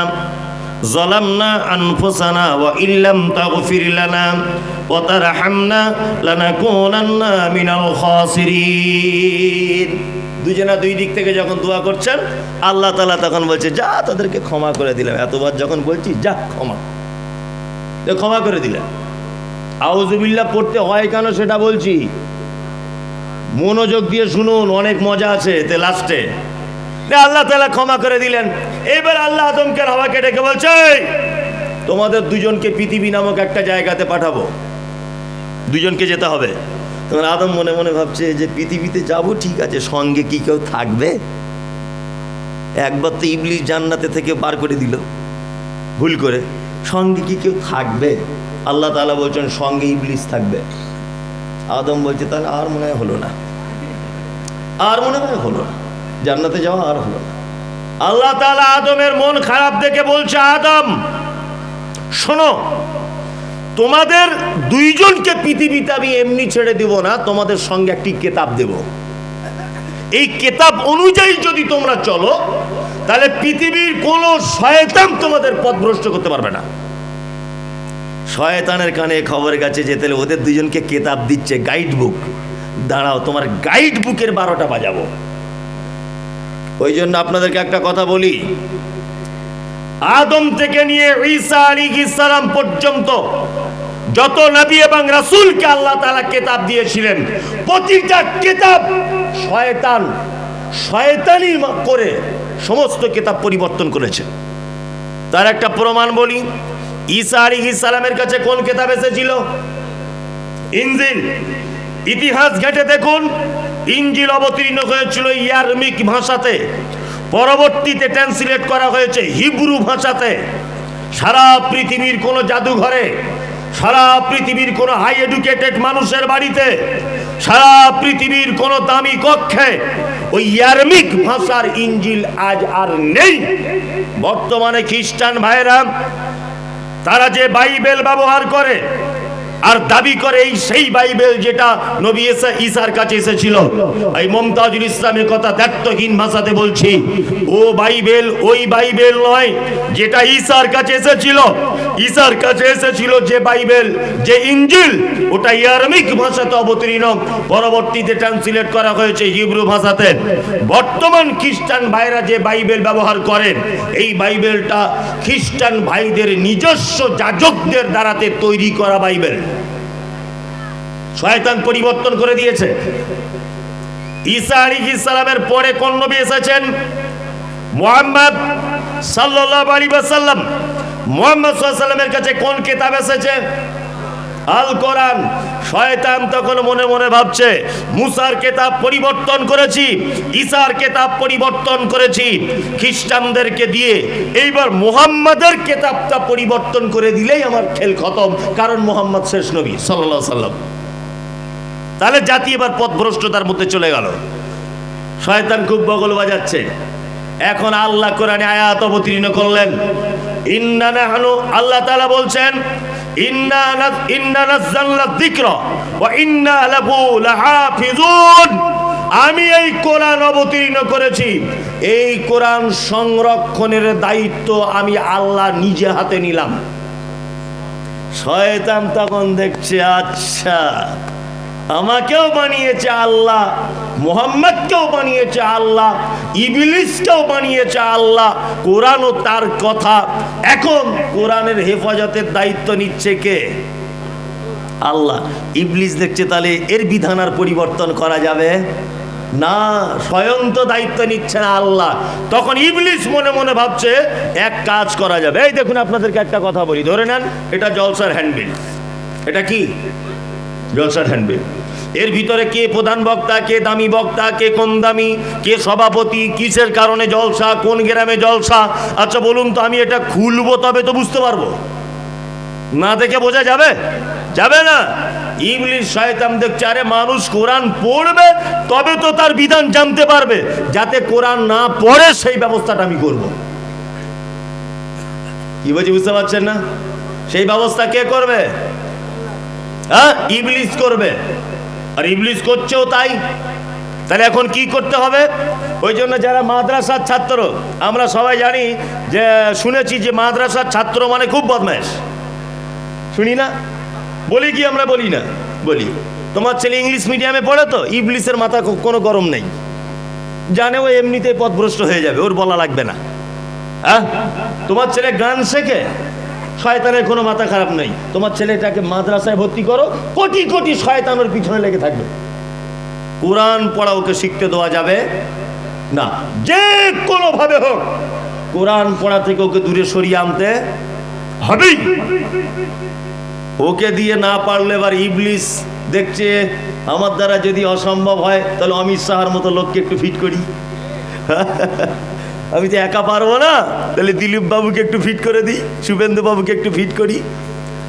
যালামনা আনফুসানা ওয়া ইল্লাম তাগফির লানা ওয়া তারহামনা লানাকুনান্না মিনাল খাসিরিন। দুজনা দুই দিক থেকে যখন দোয়া করছেন, আল্লাহ তাআলা তখন বলছে, যা তাদেরকে ক্ষমা করে দিলাম। এতবার যখন বলছি, যা ক্ষমা করে দিলাম। আউযুবিল্লাহ পড়তে হয় কেন সেটা বলছি, মনোযোগ দিয়ে শুনুন, অনেক মজা আছে তে লাস্টে। আল্লাহ তাআলা ক্ষমা করে দিলেন। এবার আল্লাহ আদমকে হাওয়াকে ডেকে বলছে, তোমাদের দুজনকে পৃথিবী নামক একটা জায়গাতে পাঠাবো, দুজনকে যেতে হবে। তখন আদম মনে মনে ভাবছে যে পৃথিবীতে যাব ঠিক আছে, সঙ্গে কি কেউ থাকবে? একবার তো ইবলিস জান্নাতে থেকে বার করে দিল ভুল করে, সঙ্গে কি কেউ থাকবে? আল্লাহ তাআলা বলছেন সঙ্গে ইবলিস থাকবে। আদম বলছে তাহলে আর মনে হয় হলো না, আর মনে হয় হলো না, জান্নাতে যাওয়া আর হলো না। আল্লাহ তাআলা আদমের মন খারাপ দেখে বলছে, আদম শোনো, তোমাদের দুইজনকে পৃথিবীতে আমি এমনি ছেড়ে দিব না, তোমাদের সঙ্গে একটি কিতাব দেব। এই কিতাব অনুযায়ী যদি তোমরা চলো, তাহলে পৃথিবীর কোন শয়তান তোমাদের পথভ্রষ্ট করতে পারবে না। শয়তানের কানে খবর গেছে যে তাহলে ওদের দুজনকে কিতাব দিচ্ছে, গাইড বুক। দাঁড়াও, তোমার গাইড বুকের 12টা বাজাবো। ওই জন্য আপনাদেরকে একটা কথা বলি, আদম থেকে নিয়ে ঈসা আলাইহিস সালাম পর্যন্ত যত নবী এবং রাসূলকে আল্লাহ তাআলা কিতাব দিয়েছিলেন, প্রতিটা কিতাব শয়তানি করে সমস্ত কিতাব পরিবর্তন করেছে। তার একটা প্রমাণ বলি, ঈসা আলাইহিস সালামের কাছে কোন কিতাব এসেছিল? ইনজিল। ইতিহাস ঘেঁটে দেখুন, ইনজিল অবতীর্ণ হয়েছিল ইয়ারমিক ভাষাতে, পরবর্তীতে ট্রান্সলেট করা হয়েছে হিব্রু ভাষাতে। সারা পৃথিবীর কোন জাদুঘরে, সারা পৃথিবীর কোন হাই এডুকেটেড মানুষের বাড়িতে, সারা পৃথিবীর কোন দামি কক্ষে ওই ইয়ারমিক ভাষার ইনজিল আজ আর নেই। বর্তমানে খ্রিস্টান ভাইরা তারা যে বাইবেল ব্যবহার করে আর দাবি করে এই সেই বাইবেল যেটা নবী ঈসার কাছে এসেছিল, এই মুমতাজুল ইসলামের কথা দায়িত্বহীন ভাষাতে বলছি, ও বাইবেল ওই বাইবেল নয় যেটা ঈসার কাছে এসেছিল। ঈসার কাছে এসেছিল যে বাইবেল, যে ইনজিল, ওটা ইয়ারমিক ভাষাতে অবতীর্ণ, পরবর্তীতে ট্রান্সলেট করা হয়েছে হিব্রু ভাষাতে। বর্তমান খ্রিস্টান ভাইরা যে বাইবেল ব্যবহার করেন, এই বাইবেলটা খ্রিস্টান ভাইদের নিজস্ব যাজকদের দ্বারাতে তৈরি করা বাইবেল। শয়তান পরিবর্তন করে দিয়েছে। ঈসা আলাইহিস সালামের পরে কোন নবী এসেছেন? মুহাম্মদ সাল্লাল্লাহু আলাইহি ওয়াসাল্লাম, মুহাম্মদ সাল্লাল্লাহু আলাইহি ওয়াসাল্লামের কাছে কোন কিতাব এসেছে? আল কোরআন। শয়তান তখন মনে মনে ভাবছে মুসার কিতাব পরিবর্তন করেছি, ঈসার কিতাব পরিবর্তন করেছি খ্রিস্টানদেরকে দিয়ে, এইবার মুহাম্মাদের কিতাবটা পরিবর্তন করে দিলেই আমার খেল খতম, কারণ মুহাম্মদ শেষ নবী সাল্লাল্লাহু আলাইহি ওয়াসাল্লাম। তাহলে জাতি এবার পথভ্রষ্টতার মধ্যে চলে গেল। শয়তান খুব বগল বাজাচ্ছে। এখন আল্লাহ কোরআনে আয়াত অবতীর্ণ করলেন, ইন্না নাহনু, আল্লাহ তাআলা বলছেন ইন্না নাযালনা যিকরা ওয়া ইন্না লাহু লাহাফিজুন। আমি এই কোরআন অবতীর্ণ করেছি, এই কোরআন সংরক্ষণের দায়িত্ব আমি আল্লাহ নিজে হাতে নিলাম। শয়তান তখন দেখছে আচ্ছা আমাকেও বানিয়েছে আল্লাহ, মুহাম্মদকেও বানিয়েছে আল্লাহ, ইবলিসকেও বানিয়েছে আল্লাহ, কোরআনও তার কথা। এখন কোরআনের হেফাজতের দায়িত্ব নিচ্ছে কে? আল্লাহ। ইবলিস দেখছে তাহলে এর বিধান আর পরিবর্তন করা যাবে না, স্বয়ং তো দায়িত্ব নিচ্ছে না আল্লাহ। তখন ইবলিস মনে মনে ভাবছে এক কাজ করা যাবে। এই দেখুন আপনাদেরকে একটা কথা বলি, ধরে নেন এটা জলসার হ্যান্ডবিল। এটা কি? জলসার হ্যান্ডবিল। এর ভিতরে কে প্রধান বক্তা, কে দামি বক্তা, কে কম দামি, কে সভাপতি, কিসের কারণে জলসা, কোন গ্রামে জলসা। আচ্ছা বলুন তো, আমি এটা খুলবো তবে তো বুঝতে পারবো, না দেখে বোঝা যাবে? যাবে না। ইবলিস শয়তান দেখছে আরে মানুষ কোরআন পড়বে তবে তো তার বিধান জানতে পারবে, যাতে কোরআন না পড়ে সেই ব্যবস্থাটা আমি করব। কি বলছি বুঝতে পারছেন না? সেই ব্যবস্থা কে করবে? হ্যাঁ, ইবলিস করবে। আর ইবলিস করছেও তাই। তাহলে এখন কি করতে হবে? ওই জন্য যারা মাদ্রাসার ছাত্র, আমরা সবাই জানি যে, শুনেছি যে মাদ্রাসার ছাত্র মানে খুব বদমাশ। শুনি না? বলি কি? আমরা বলি না? বলি। তোমার ছেলে ইংলিশ মিডিয়ামে পড়ে তো ইবলিসের মাথা কোনো গরম নেই, জানে ও এমনিতেই পথভ্রষ্ট হয়ে যাবে, ওর বলা লাগবে না। হ্যাঁ, তোমার ছেলে গান শেখে, শয়তানের কোনো মাথা খারাপ নেই, তোমার ছেলেটাকে মাদ্রাসায় ভর্তি করো, কোটি কোটি শয়তানের পিছনে লেগে থাকবে। কোরআন পড়া ওকে শিখতে দেওয়া যাবে না, যে কোনো ভাবে হোক কোরআন পড়া থেকে ওকে দূরে সরিয়ে আনতে হবেই। ওকে দিয়ে না পারলে এবার ইবলিস দেখছে আমার দ্বারা যদি অসম্ভব হয় তাহলে অমিত শাহর মতো লোককে একটু ফিট করি। আমি তো একা পারবো না, তাহলে দিলীপ বাবুকে একটু ফিট করে দিই, শুভেন্দু বাবুকে একটু ফিট করি,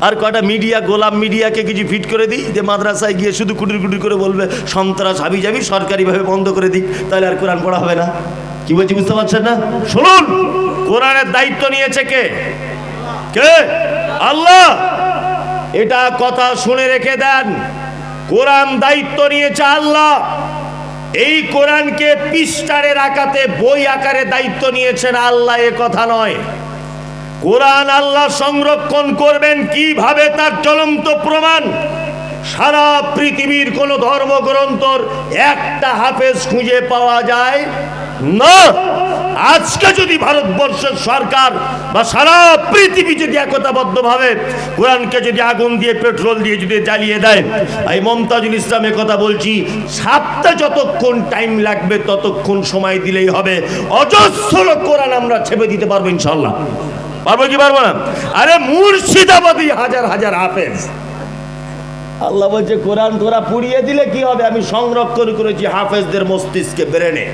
আর কটা মিডিয়া, গোলাম মিডিয়াকে কিছু ফিট করে দিই, যে মাদ্রাসায় গিয়ে শুধু কুটুর কুটুর করে বলবে সন্ত্রাস হাবি যাবি, সরকারিভাবে বন্ধ করে দিই, তাহলে আর কোরআন পড়া হবে না। কি বলছি বুঝতে পারছেন না? শুনুন, কোরআনের দায়িত্ব নিয়েছে কে? কে? আল্লাহ। এটা কথা শুনে রেখে দেন, কোরআন দায়িত্ব নিয়েছে আল্লাহ। এই কোরআনকে পৃষ্ঠারের আকারে, বই আকারে দায়িত্ব নিয়েছেন আল্লাহ, এ কথা নয়। কোরআন আল্লাহ সংরক্ষণ করবেন কিভাবে তার জ্বলন্ত প্রমাণ সারা পৃথিবীর কোন ধর্মগ্রন্থর একটা হাফেজ খুঁজে পাওয়া যায় না। আজকে যদি ভারতবর্ষের সরকার বা সারা পৃথিবী যদি একতাবদ্ধভাবে কোরআনকে যদি আগুন দিয়ে, পেট্রোল দিয়ে যদি জ্বালিয়ে দেয়, এই মমতাজুল ইসলামের কথা বলছি, সাতটা যতক্ষণ টাইম লাগবে ততক্ষণ সময় দিলেই হবে, অজস্র কোরআন আমরা ছেপে দিতে পারবো ইনশাল্লাহ। পারবো কি পারবো না? আরে মুর্শিদাবাদী হাজার হাজার হাফেজ। আল্লাহ বলছে কোরআন তোরা পুড়িয়ে দিলে কি হবে? আমি সংরক্ষণ করেছি হাফেজদের মস্তিষ্কে, ব্রেনে,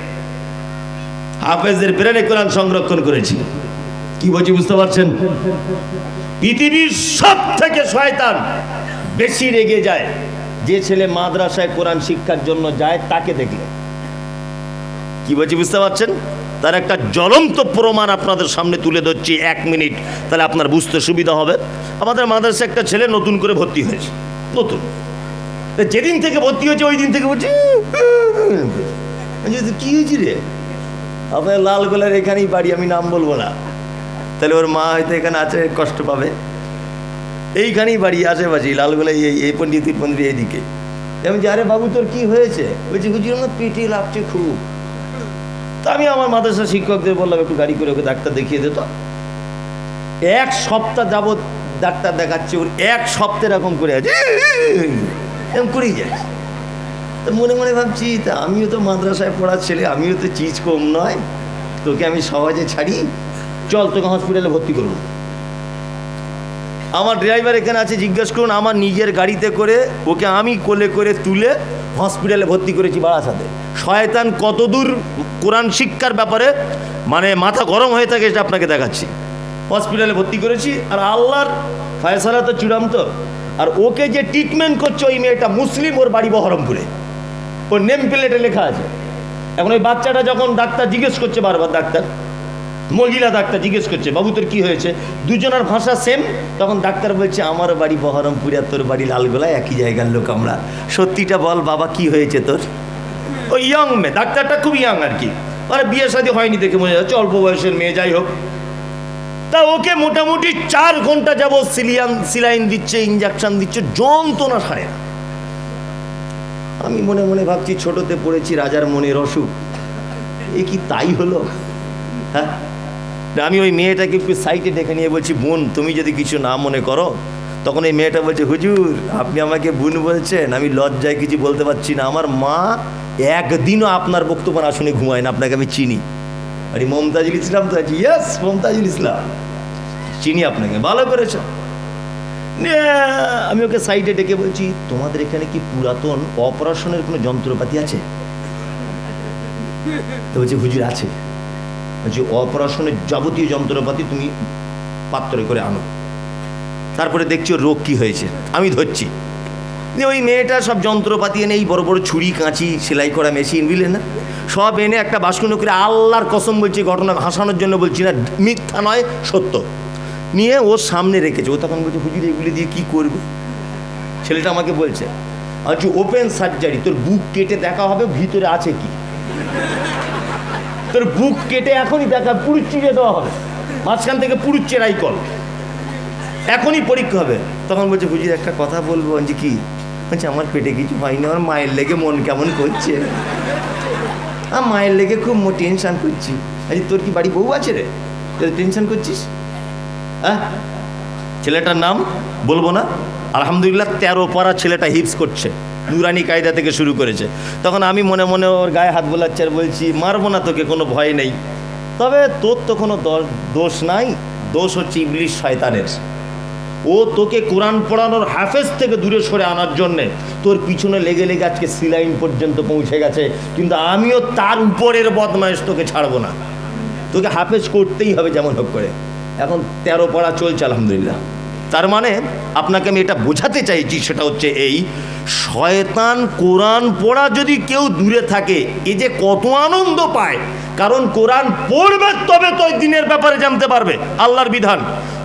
হাফেজদের ব্রেনে কোরআন সংরক্ষণ করেছি। কি বলছি বুঝতে পারছেন? পৃথিবীর সব থেকে শয়তান বেশি রেগে যায় যে ছেলে মাদ্রাসায় কোরআন শিক্ষার জন্য যায় তাকে দেখলে। কি বলছি বুঝতে পারছেন? তার একটা জ্বলন্ত প্রমাণ আপনাদের সামনে তুলে ধরছি, 1 মিনিট, তাহলে আপনার বুঝতে সুবিধা হবে। আমাদের মাদ্রাসায় একটা ছেলে নতুন করে ভর্তি হয়েছে, নতুন। যেদিন থেকে ভর্তি হয়েছে ওই দিন থেকে বলছি কি হয়েছি রে? আপনার লালগোলার এখানেই বাড়ি, আমি নাম বলবো না, তাহলে ওর মা হয়তো এখানে আছে, কষ্ট পাবে। এইখানেই বাড়ি, আশেপাশে লালগোলা, এই পন্ডিতির পন্ডিত এইদিকে। আমি যে আরে বাবু তোর কি হয়েছে? বলছি হুজুর আমার পেটে লাগছে খুব। তা আমি আমার মাদ্রাসা শিক্ষকদের বললাম একটু গাড়ি করে ওকে ডাক্তার দেখিয়ে দিত। 1 সপ্তাহ যাবৎ ডাক্তার দেখাচ্ছে, ওর 1 সপ্তাহ এরকম করে আছে, এরকম করেই যাচ্ছে। তো মনে মনে ভাবছি তা আমিও তো মাদ্রাসায় পড়ার ছেলে, আমিও তো চিজ কম নয়, তোকে আমি সহজে ছাড়ি, চল তোকে হসপিটালে ভর্তি করবো। আমার ড্রাইভার এখানে আছে, জিজ্ঞেস করুন, আমার নিজের গাড়িতে করে ওকে আমি কোলে করে তুলে হসপিটালে ভর্তি করেছি বারাসাতে। শয়তান কতদূর কোরআন শিক্ষার ব্যাপারে মানে মাথা গরম হয়ে থাকে সেটা আপনাকে দেখাচ্ছি। হসপিটালে ভর্তি করেছি, আর আল্লাহর ফায়সালা তো চূড়ান্ত। আর ওকে যে ট্রিটমেন্ট করছে ওই মেয়েটা মুসলিম, ওর বাড়ি বহরমপুরে, ওর নেম প্লেটে লেখা আছে। এখন ওই বাচ্চাটা যখন ডাক্তার জিজ্ঞেস করছে বারবার, ডাক্তার মহিলা ডাক্তার জিজ্ঞেস করছে, বাবু তোর কি হয়েছে, দুজনের ভাষা সেম, তখন ডাক্তার বলছে আমার বাড়ি বহরমপুরে আর তোর বাড়ি লালগোলায়, একই জায়গার লোক আমরা। সত্যিটা বল বাবা, কি হয়েছে তোর? ওই ইয়ং মেয়ে, ডাক্তারটা খুব ইয়ং আর কি, মানে বিয়ে শাদী হয়নি দেখে মনে যাচ্ছে, অল্প বয়সের মেয়ে, যাই হোক। তা ওকে মোটামুটি 4 ঘন্টা যাবত সিলাইন দিচ্ছে, ইঞ্জেকশন দিচ্ছে, যন্ত্রণা সারে না। আমি মনে মনে ভাবছি, ছোটতে পড়েছি রাজার মনের অসুখ, এ কি তাই হলো? হ্যাঁ, আমি ওই মেয়েটাকে একটু সাইডে ডেকে নিয়ে বলছি, বোন তুমি যদি কিছু না মনে করো। তখন এই মেয়েটা বলছে, হুজুর আপনি আমাকে বোন বলছেন, আমি লজ্জায় কিছু বলতে পারছি না, আমার মা একদিনও আপনার বক্তব্য না শুনে ঘুমায় না, আপনাকে আমি চিনি। আরে মমতাজুল ইসলাম তো আছি, ইয়েস মমতাজুল ইসলাম, চিনি আপনাকে, ভালো করেছ। আমি ওকে সাইডে ডেকে বলছি, তোমাদের এখানে কি পুরাতন অপারেশনের কোনো যন্ত্রপাতি আছে? তো বলছি হুজুর আছে। বলছি অপারেশনের যাবতীয় যন্ত্রপাতি তুমি পাত্রে করে আনো। তারপরে দেখছি ওর রোগ কী হয়েছে, আমি ধরছি। ওই মেয়েটা সব যন্ত্রপাতি এনে, এই বড় বড় ছুরি, কাঁচি, সেলাই করা মেশিন, বুঝলেন না, সব এনে একটা বাস্কুনো করে, আল্লাহর কসম বলছি, ঘটনা হাসানোর জন্য বলছি না, মিথ্যা নয় সত্য, নিয়ে ওর সামনে রেখেছে। ও তখন বলছে, হুজুর এগুলি দিয়ে কী করবে? ছেলেটা আমাকে বলছে, আচ্ছা ওপেন সার্জারি, তোর বুক কেটে দেখা হবে ভিতরে আছে কি, তোর বুক কেটে এখনই দেখা, পুরুষ চিড়ে দেওয়া হবে, মাঝখান থেকে পুরুষ চেরাই কল, এখনই পরীক্ষা হবে। তখন বলছে, হুজুর একটা কথা বলবো। যে কি? বলছে আমার পেটে কিছু হয়নি, আমার মায়ের লেগে মন কেমন করছে, আমার মায়ের লেগে খুব টেনশন করছি। আরে তোর কি বাড়ি বউ আছে রে, তুই টেনশন করছিস? হ্যাঁ, ছেলেটার নাম বলবো না, আলহামদুলিল্লাহ 13 পারা ছেলেটা হিপস করছে, নুরানি কায়দা থেকে শুরু করেছে। তখন আমি মনে মনে ওর গায়ে হাত বোলাচ্ছি আর বলছি, মারবো না তোকে, কোনো ভয় নেই, তবে তোর তো কোনো দোষ নাই, দোষ হচ্ছে ইবলিশ শয়তানের। ও তোকে কোরআন পড়ানোর হাফেজ থেকে দূরে সরে আনার জন্যে তোর পিছনে লেগে লেগে আজকে সিলাইন পর্যন্ত পৌঁছে গেছে, কিন্তু আমিও তার উপরের বদমাইশ তোকে ছাড়বো না, তোকে হাফেজ করতেই হবে যেমন হোক করে। এখন 13 পড়া চলছে আলহামদুলিল্লাহ। তার মানে আপনাকে আমি এটা বোঝাতে চাইছি, সেটা হচ্ছে এই, শয়তান কোরআন পড়া যদি কেউ দূরে থাকে, এ যে কত আনন্দ পায়, কারণ কোরআন পড়বে তবে তো দিনের ব্যাপারে জানতে পারবে, আল্লাহর বিধান।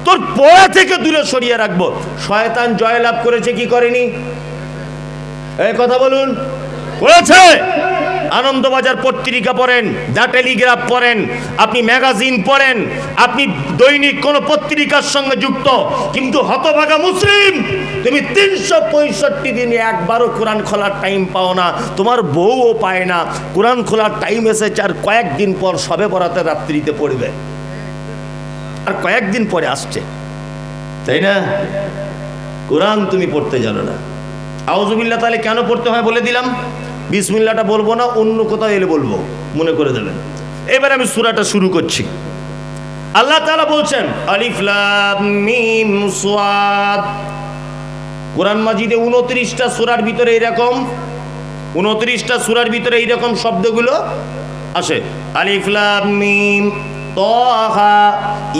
তোর পড়া থেকে দূরে সরিয়ে রাখবো। শয়তান জয়লাভ করেছে কি করেনি? এই কথা বলুন, করেছে। আনন্দবাজার পত্রিকা পড়েন, দ্য টেলিগ্রাফ পড়েন, আপনি ম্যাগাজিন পড়েন, আপনি দৈনিক কোনো পত্রিকার সঙ্গে যুক্ত, কিন্তু হতভাগা মুসলিম, তুমি 365 দিনে একবারও কোরআন খোলার টাইম পাও না, তোমার বউও পায় না। কোরআন খোলার টাইম এসেছে আর কয়েকদিন পর সবে বরাতে রাত্রিতে পড়বে, আর কয়েকদিন পরে আসছে, তাই না? কোরআন তুমি পড়তে জানো না। আউযুবিল্লাহ, তাহলে কেন পড়তে হয় বলে দিলাম। বিসমিল্লাহটা বলবো না, অন্য কোথাও এলে বলবো, মনে করে দেবেন। এবার আমি সূরাটা শুরু করছি। আল্লাহ তাআলা বলছেন, আলিফ লাম মিম সাদ। কোরআন মাজিদে 29টা সূরার ভিতরে এরকম 29টা সূরার ভিতরে এইরকম শব্দগুলো আসে। আলিফ লাম মিম, তাহা,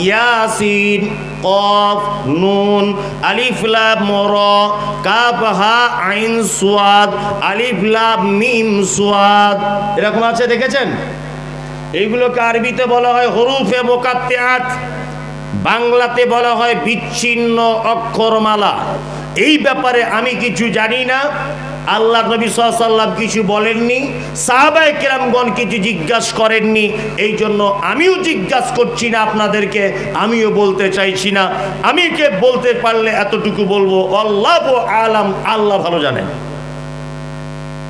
ইয়াসিন, কফ, নুন, আলিফ লাম রা, কাফ হা আইন সাদ, আলিফ লাম মিম সাদ, এরকম আছে, দেখেছেন? এইগুলোকে আরবিতে বলা হয় হরুফে মুকাত্তিআত, বাংলাতে বলা হয় বিচ্ছিন্ন অক্ষরমালা। এই ব্যাপারে আমি কিছু জানি না, আল্লাহ নবী সাল্লাল্লাহু আলাইহি ওয়াসাল্লাম কিছু বলেননি, সাহাবায়ে কেরামগণ কিছু জিজ্ঞাসা করেননি, এই জন্য আমিও জিজ্ঞাসা করছি না আপনাদেরকে, আমিও বলতে চাইছি না। আমি কে বলতে পারলে এতটুকু বলবো, আল্লাহু আলাম, আল্লাহ ভালো জানেন।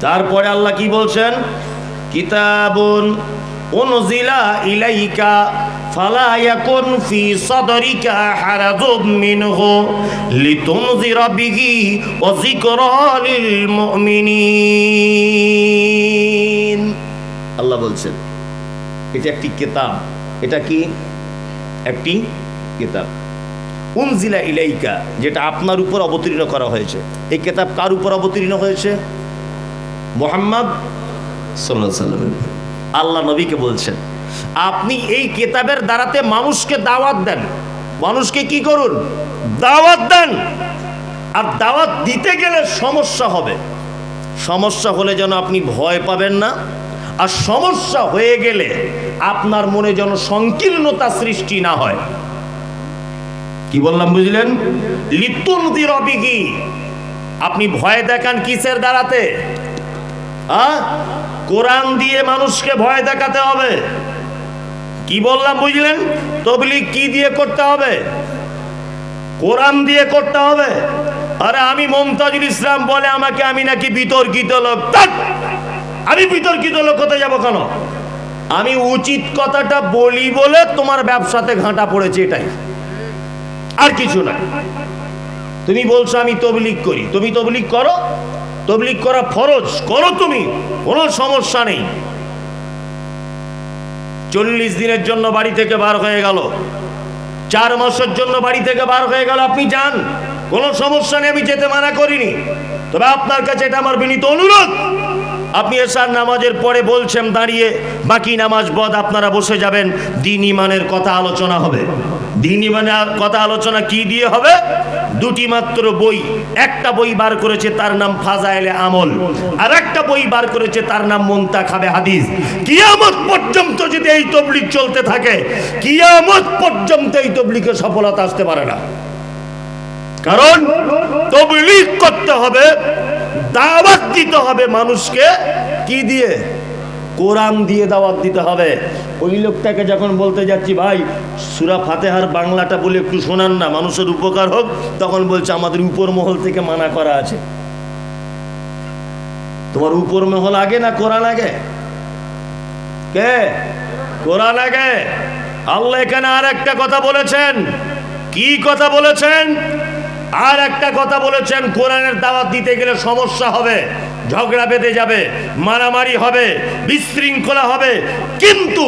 তারপরে আল্লাহ কি বলছেন? কিতাবুন উনজিলা ইলাইকা ফালা ইয়াকুন ফি সাদরিকা হারাজুম মিনহু লিতুনজিরা বিহি ওয়া যিকরা লিল মুমিনিন। আল্লাহ বলছেন, এটা একটি কিতাব। এটা কি? একটি কিতাব। উনজিলা ইলাইকা, যেটা আপনার উপর অবতীর্ণ করা হয়েছে। এই কিতাব কার উপর অবতীর্ণ হয়েছে? মুহাম্মদ সাল্লাল্লাহু আলাইহি ওয়াসাল্লাম। আল্লাহ নবীকে বলছেন আপনি এই কিতাবের দ্বারাতে মানুষকে দাওয়াত দেন। মানুষকে কি করুন? দাওয়াত দেন। আর দাওয়াত দিতে গেলে সমস্যা হবে। সমস্যা হলে যেন আপনি ভয় পাবেন না, আর সমস্যা হয়ে গেলে আপনার মনে যেন সংকীর্ণতা সৃষ্টি না হয়। কি বললাম বুঝলেন? লিতুনদির বিহি, আপনি ভয় দেখান কিসের দ্বারাতে? কোরআন দিয়ে মানুষকে ভয় দেখাতে হবে। কি বললাম বুঝলেন? তাবলীগ কি দিয়ে করতে হবে? কোরআন দিয়ে করতে হবে। আরে আমি মমতাজুল ইসলাম বলে আমাকে আমি নাকি বিতর্কিত লোক। আমি বিতর্কিত লোক হতে যাব কেন? আমি উচিত কথাটা বলি বলে তোমার ব্যবসাতে ঘাঁটা পড়েছে, এটাই, আর কিছু না। তুমি বলছো আমি তাবলীগ করি, তুমি তাবলীগ করো, তাবলীগ করা ফরজ, করো তুমি, কোনো সমস্যা নেই। 40 দিনের জন্য বাড়ি থেকে বার হয়ে গেল, 4 মাসের জন্য বাড়ি থেকে বার হয়ে গেল, আপনি যান, কোনো সমস্যা নেই, আমি যেতে মানা করিনি। তবে আপনার কাছে এটা আমার বিনীত অনুরোধ, আপনি এশার নামাজের পরে বলছেন দাঁড়িয়ে বাকি নামাজ বদ আপনারা বসে যাবেন, দ্বীন ঈমানের কথা আলোচনা হবে। দ্বীন ঈমানের কথা আলোচনা কি দিয়ে হবে? 2টি মাত্র বই। একটা বই বার করেছে তার নাম ফাজায়েলে আমল, আর একটা বই বার করেছে তার নাম মুনতাখাবে হাদিস। কিয়ামত পর্যন্ত যদি এই তাবলীগ চলতে থাকে, কিয়ামত পর্যন্ত এই তাবলীগে সফলতা আসতে পারে না। কারণ তাবলীগ করতে হবে, দাওয়াত দিতে হবে মানুষকে। কি দিয়ে? কোরআন দিয়ে দাওয়াত দিতে হবে। ওই লোকটাকে যখন বলতে যাচ্ছি ভাই সূরা ফাতিহার বাংলাটা বলে একটু শোনান না, মানুষের উপকার হোক, তখন বলছে আমাদের উপর মহল থেকে মানা করা আছে। তোমার উপর মহল আগে না কোরআন আগে? কে? কোরআন আগে। আল্লাহ এখানে আর একটা কথা বলেছেন। কি কথা বলেছেন? আর একটা কথা বলেছেন, কোরআনের দাওয়াত দিতে গেলে সমস্যা হবে, ঝগড়া বেঁধে যাবে, মারামারি হবে, বিশৃঙ্খলা হবে, কিন্তু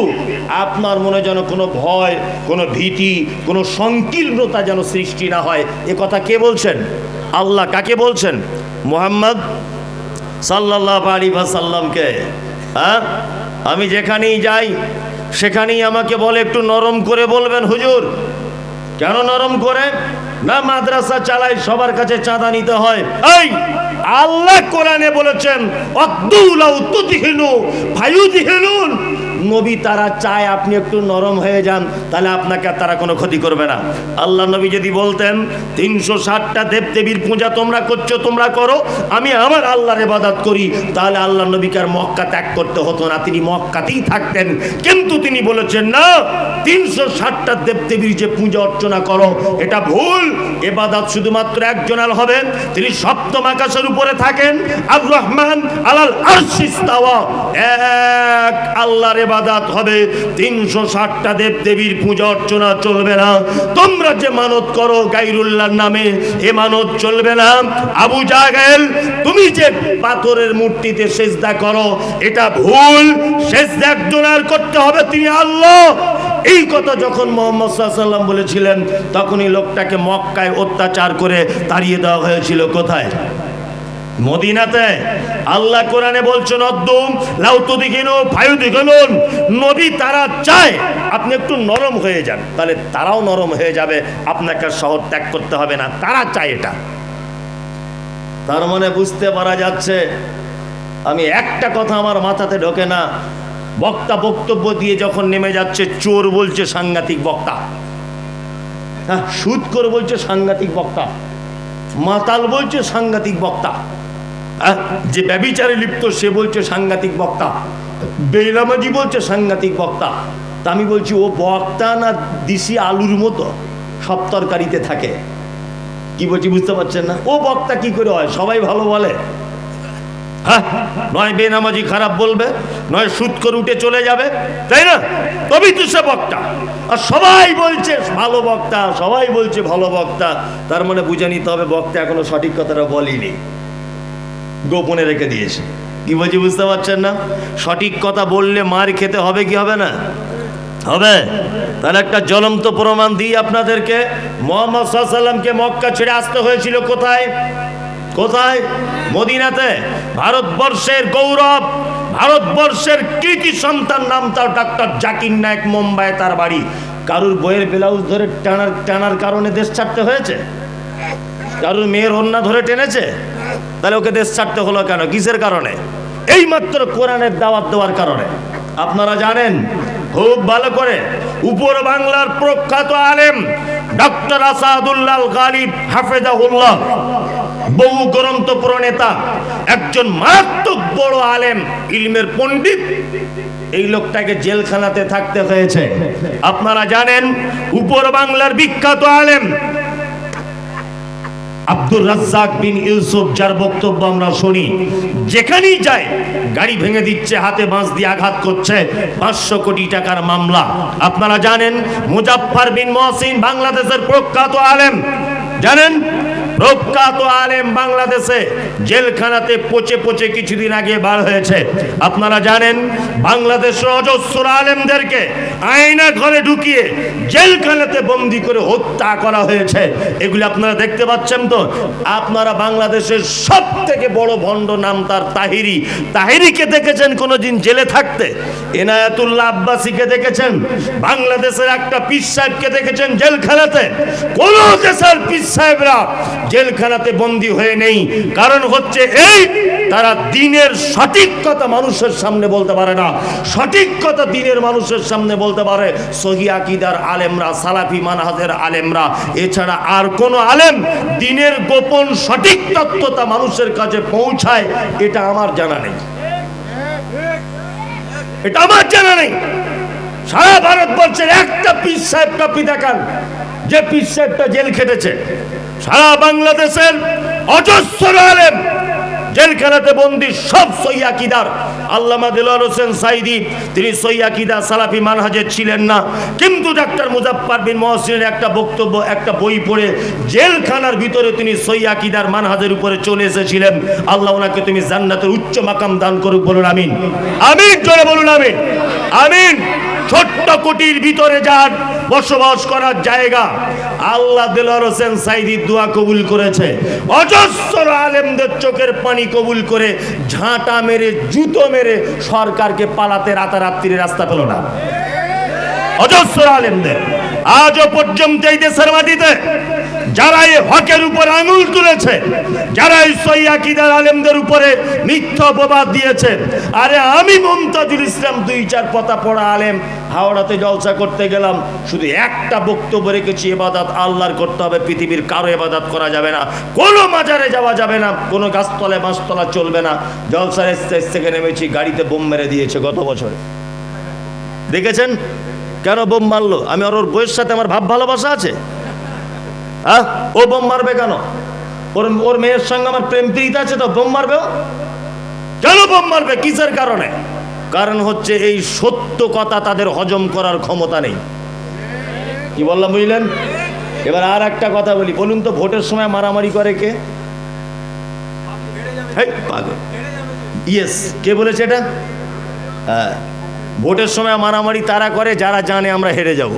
আপনার মনে যেন কোনো ভয়, কোনো ভীতি, কোনো সংকীর্ণতা যেন সৃষ্টি না হয়। এ কথা কে বলছেন? আল্লাহ। কাকে বলছেন? মুহাম্মদ সাল্লাল্লাহু আলাইহি ওয়াসাল্লামকে। আমি যেখানেই যাই সেখানেই আমাকে বলে একটু নরম করে বলবেন হুজুর। কেন নরম করে? না মাদ্রাসা চালাই, সবার কাছে চাঁদা নিতে হয়। এই আল্লাহ কোরআনে বলেছেন আদুলাউ তুদহিনু ফায়ুদহিনুন, নবী তারা চায় আপনি একটু নরম হয়ে যান, তাহলে আপনাকে তারা কোনো ক্ষতি করবে না। আল্লাহ নবী যদি বলতেন 360টা দেবদেবীর পূজা তোমরা করছো, তোমরা করো, আমি আমার আল্লাহর ইবাদত করি, তাহলে আল্লাহ নবীকে আর মক্কা ত্যাগ করতে হতো না, তিনি মক্কাতেই থাকতেন। কিন্তু তিনি বলেছেন না, 360টা দেবদেবীর যে পূজা অর্চনা করো এটা ভুল। ইবাদত শুধুমাত্র একজনের হবে, তিনি সপ্তম আকাশের উপরে থাকেন, আর রহমান আলাল আরশি ইস্তাওয়া, এক আল্লাহর ইবাদত হবে। 360টা দেবদেবীর পূজা অর্চনা চলবে না। তোমরা যে মানত করো গায়রুল্লাহর নামে, এ মানত চলবে না। আবু জাহেল, তুমি যে পাথরের মূর্তিতে সিজদা করো এটা ভুল, সিজদা একজনের করতে হবে, তিনি আল্লাহ। এই কথা যখন মুহাম্মদ সাল্লাল্লাহু আলাইহি ওয়াসাল্লাম বলেছিলেন, তখনই লোকটাকে মক্কায় অত্যাচার করে তাড়িয়ে দেওয়া হয়েছিল। কোথায়? মদিনাতে। আল্লাহ কোরআনে বলছেন অদ্দুম লাউ তুদহিনু ফায়ুদহিনুন, নবী তারা চায় আপনি একটু নরম হয়ে যান, তাহলে তারাও নরম হয়ে যাবে, আপনাকে শহর ত্যাগ করতে হবে না, তারা চায় এটা। তার মানে বুঝতে পারা যাচ্ছে, আমি একটা কথা আমার মাথাতে ঢোকে না, বক্তা বক্তব্য দিয়ে যখন নেমে যাচ্ছে, চোর বলছে সাংঘাতিক বক্তা, হ্যাঁ সুদখোর বলছে সাংঘাতিক বক্তা, মাতাল বলছে সাংঘাতিক বক্তা, যে ব্যভিচারে লিপ্ত সে বলছে সাংঘাতিক বক্তা, বেনামাজি বলছে সাংঘাতিক বক্তা। তা আমি বলছি ও বক্তা না দিশি আলুর মতো সব তরকারিতে থাকে? কি বলছি বুঝতে পারছেন না? ও বক্তা কি করে হয়? সবাই ভালো বলে, হ্যাঁ, নয় বেনামাজি খারাপ বলবে, নয় সুদখোর উঠে চলে যাবে, তাই না? তবেই তো সে বক্তা। আর সবাই বলছে ভালো বক্তা, সবাই বলছে ভালো বক্তা, তার মানে বুঝে নিতে হবে বক্তা এখনো সঠিক কথাটা বলেনি, গোপনে রেখে দিয়েছে। কি বলছি বুঝতে পারছেন না? সঠিক কথা বললে মার খেতে হবে কি হবে না? হবে। তাহলে একটা জ্বলন্ত প্রমাণ দিই আপনাদেরকে। মুহাম্মদ সাল্লাল্লাহু আলাইহি ওয়াসাল্লামকে মক্কা ছেড়ে আসতে হয়েছিল কোথায়? কোথায়? মদিনাতে। ভারতবর্ষের গৌরব, ভারতবর্ষের কৃতি সন্তান, নাম তার ডাক্তার জাকির নায়েক, মুম্বাই তার বাড়ি। কারুর বইয়ের ব্লাউজ ধরে টানার কারণে দেশ ছাড়তে হয়েছে? কারুর মেয়ের ওড়না ধরে টেনেছে? তাহলে ওকে দেশ ছাড়তে হলো কেন? কিসের কারণে? এইমাত্র কোরআনের দাওয়াত দেওয়ার কারণে। আপনারা জানেন খুব ভালো করে, উপর বাংলার প্রখ্যাত আলেম ডক্টর আসাদুল্লাহ গালিব হাফেজাহুল্লাহ, বহু গ্রন্থ প্রণেতা, একজন মারাত্মক বড় আলেম, ইলমের পণ্ডিত, এই লোকটাকে জেলখানাতে থাকতে হয়েছে। আপনারা জানেন উপর বাংলার বিখ্যাত আলেম আব্দুর রাজ্জাক বিন ইউসুফ, যার বক্তব্য আমরা শুনি, যেখানেই যায় গাড়ি ভেঙে দিচ্ছে, হাতে বাঁশ দিয়ে আঘাত করছে, 500 কোটি টাকার মামলা। আপনারা জানেন মুজাফফর বিন মহসিন, বাংলাদেশের প্রখ্যাত আলেম, জানেন প্রখ্যাত আলেম, বাংলাদেশে জেলখানাতে পচে পচে কিছুদিন আগে বার হয়েছে। আপনারা জানেন বাংলাদেশের অজস্র আলেমদেরকে আয়না ঘরে ঢুকিয়ে জেলখানাতে বন্দি করে হত্যা করা হয়েছে। এগুলি আপনারা দেখতে পাচ্ছেন তো। আপনারা বাংলাদেশের সব থেকে বড় ভণ্ড, নাম তার তাহিরি। তাহিরিকে দেখেছেন কোনোদিন জেলে থাকতে? এনায়েতুল্লাহ আব্বাসীকে দেখেছেন? বাংলাদেশের একটা পীর সাহেবকে দেখেছেন জেলখানাতে? কোন দেশের পীর সাহেবরা জেলখানাতে বন্দী হয়ে নেই। কারণ হচ্ছে এই, তারা দ্বীনের সঠিক কথা মানুষের সামনে বলতে পারে না। সঠিক কথা দ্বীনের মানুষের সামনে বলতে পারে সহি আকীদার আলেমরা, সালাফি মানহাজের আলেমরা। এছাড়া আর কোন আলেম দ্বীনের গোপন সঠিক তত্ত্বটা মানুষের কাছে পৌঁছায়, এটা আমার জানা নেই। এটা আমার জানা নেই। সারা ভারতবর্ষের একটা পীর সাহেব কাপি দেখান যে পীর সাহেবটা জেল খেটেছে। সারা বাংলাদেশের অজস্র আলেম জেলখানাতে বন্দী, সব সহি আকীদার। আল্লামা দেলোয়ার হোসেন সাইদি, তিনি সহি আকীদা সালাফি মানহাজের ছিলেন না, কিন্তু ডাক্তার মুজাফফর বিন মহসিনের একটা বক্তব্য, একটা বই পড়ে জেলখানার ভিতরে তিনি সহি আকীদার মানহাজের উপরে চলে এসেছিলেন। আল্লাহ ওনাকে তুমি জান্নাতের উচ্চ মাকাম দান করুক, বলুন আমিন। আমিন, জোরে বলুন আমিন। আমিন। ছোট্ট কুটির ভিতরে যার বসবাস করার জায়গা, আল্লাহ দেলোয়ার হোসেন সাইদির দোয়া কবুল করেছে। অজস্র আলেমদের চোখের পানি কবুল করে ঝাঁটা মেরে, জুতো মেরে সরকারকে পালাতে রাতারাত্রি রাস্তা পেল না। অজস্র আলেমদের আজও পর্যন্ত এই দেশের মাটিতে যারা এই হকের উপর আঙুল তুলেছে, যারা এই সহি আকীদার আলেমদের উপরে মিথ্যা অপবাদ দিয়েছে। আরে আমি মুমতাজুল ইসলাম, 2-4 পাতা পড়া আলেম, হাওড়াতে জলসা করতে গেলাম, শুধু একটা বক্তব্য রেখেছি, ইবাদত আল্লাহর করতে হবে, পৃথিবীর কারো ইবাদত করা যাবে না, কোনো মাজারে যাওয়া যাবে না, কোনো গাছতলায় বাঁশতলা চলবে না। জলসার স্টেজ থেকে নেমেছি, গাড়িতে বোম মেরে দিয়েছে গত বছরে। দেখেছেন কেন বোম মারলো? আমি ওর বইয়ের সাথে আমার ভাব ভালোবাসা আছে? হ্যাঁ, ও বোম মারবে কেন? ওর মেয়ের সঙ্গে আমার প্রেম প্রীতি আছে, তো বোম মারবে? কেন বোম মারবে? কিসের কারণে? কারণ হচ্ছে এই সত্য কথা তাদের হজম করার ক্ষমতা নেই। কি বললাম বুঝলেন? এবার আর একটা কথা বলি, বলুন তো ভোটের সময় মারামারি করে কে? পাগল। ইয়েস, কে বলেছে এটা? হ্যাঁ, ভোটের সময় মারামারি তারা করে যারা জানে আমরা হেরে যাব,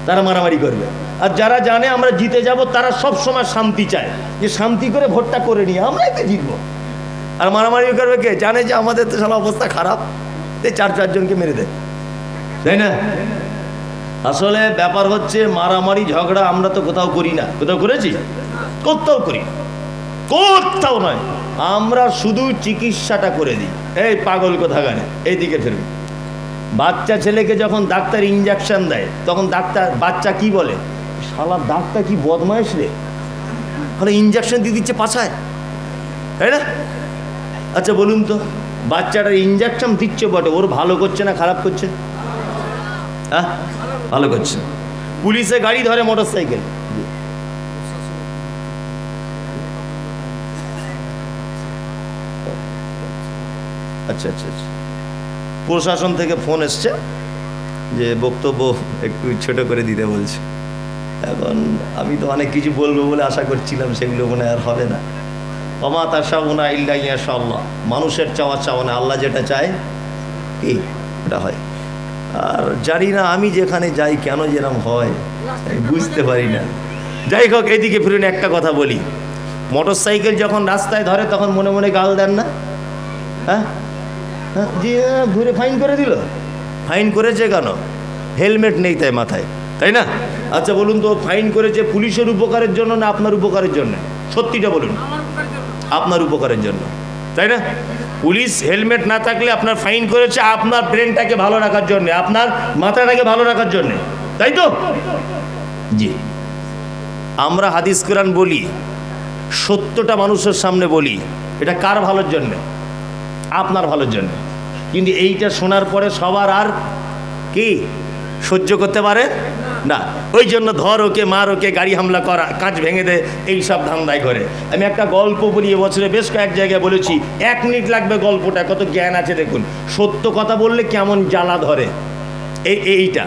তারা মারামারি করবে। আর যারা জানে আমরা জিতে যাব, তারা সব সময় শান্তি চায়, যে শান্তি করে ভোটটা করে নিয়ে আমরাই তো জিতবো। আর মারামারি করবে কে? জানে যে আমাদের তো সারা অবস্থা খারাপ, 4 জনকে মেরে দেয়, তাই না? আসলে ব্যাপার হচ্ছে মারামারি ঝগড়া আমরা তো কোথাও করি না। কোথাও করেছি? কোথাও করি, কোথাও নয়। আমরা শুধু চিকিৎসাটা করে দিই। এই পাগল কোথাকারে, এইদিকে ফেরবে। বাচ্চা ছেলেকে যখন ডাক্তার ইঞ্জেকশন দেয়, তখন বাচ্চা কি বলে? শালা ডাক্তার কি বদমাইশ রে, তাহলে ইঞ্জেকশন দিয়ে দিচ্ছে পাছায়, তাই না? আচ্ছা বলুন তো, বাচ্চাটার ইঞ্জেকশন দিচ্ছে বটে, ওর ভালো করছে না খারাপ করছে? হ্যাঁ, ভালো করছে। পুলিশে গাড়ি ধরে, মোটর সাইকেল, আচ্ছা আচ্ছা আচ্ছা, প্রশাসন থেকে ফোন এসছে যে বক্তব্য একটু ছোট করে দিতে বলছে। এখন আমি তো অনেক কিছু বলবো বলে আশা করছিলাম, সেগুলো মনে আর হবে না। ওমা তাশাউনা ইল্লা ইয়াশাআল্লাহ, মানুষের চাওয়া চাওয়া না, আল্লাহ যেটা চায় কি ওটা হয়। আর জানি না আমি যেখানে যাই কেন যেরকম হয় বুঝতে পারি না। যাই হোক, এদিকে ফিরুন, একটা কথা বলি, মোটর সাইকেল যখন রাস্তায় ধরে তখন মনে মনে গাল দেন না? হ্যাঁ, জি, ঘুরে ফাইন করে দিল। ফাইন করেছে কেন? হেলমেট নেই তাই মাথায়, তাই না? আচ্ছা বলুন তো, ফাইন করেছে পুলিশের উপকারের জন্য না আপনার উপকারের জন্য? সত্যিটা বলুন। আপনার উপকারের জন্য, তাই না? পুলিশ হেলমেট না থাকলে আপনার ফাইন করেছে আপনার ব্রেনটাকে ভালো রাখার জন্য, আপনার মাথাটাকে ভালো রাখার জন্য, তাই তো? জি, আমরা হাদিস কোরআন বলি, সত্যটা মানুষের সামনে বলি, এটা কার ভালোর জন্য? আপনার ভালোর জন্য। কিন্তু এইটা শোনার পরে সবার আর কি সহ্য করতে পারে না, ওই জন্য ধর ওকে, মার ওকে, গাড়ি হামলা করা, কাঁচ ভেঙে দে, এইসব ধান্দায় করে। আমি একটা গল্প বলি, এবছরে বেশ কয়েক জায়গায় বলেছি, 1 মিনিট লাগবে গল্পটা, কত জ্ঞান আছে দেখুন। সত্য কথা বললে কেমন জ্বালা ধরে। এইটা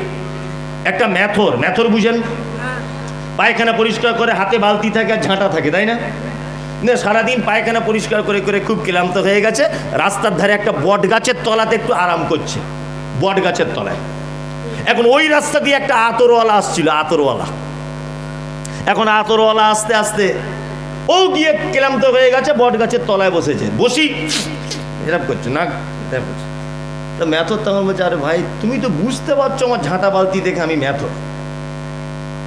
একটা ম্যাথর বুঝেন? পায়খানা পরিষ্কার করে, হাতে বালতি থাকে আর ঝাঁটা থাকে, তাই না? সারাদিন পায়খানা পরিষ্কার করে করে খুব ক্লান্ত হয়ে গেছে, রাস্তার ধারে একটা বট গাছের তলাতে একটু আরাম করছে, বট গাছের তলায়। এখন ওই রাস্তা দিয়ে একটা আতরওয়ালা আসছিল, এখন আতরওয়ালা আস্তে আস্তে ও গিয়ে ক্লান্ত হয়ে গেছে, বট গাছের তলায় বসেছে, বসি এরকম করছে না, তো ম্যাথর তখন বলছে, আরে ভাই তুমি তো বুঝতে পারছো আমার ঝাঁটা বালতি দেখে আমি ম্যাথর,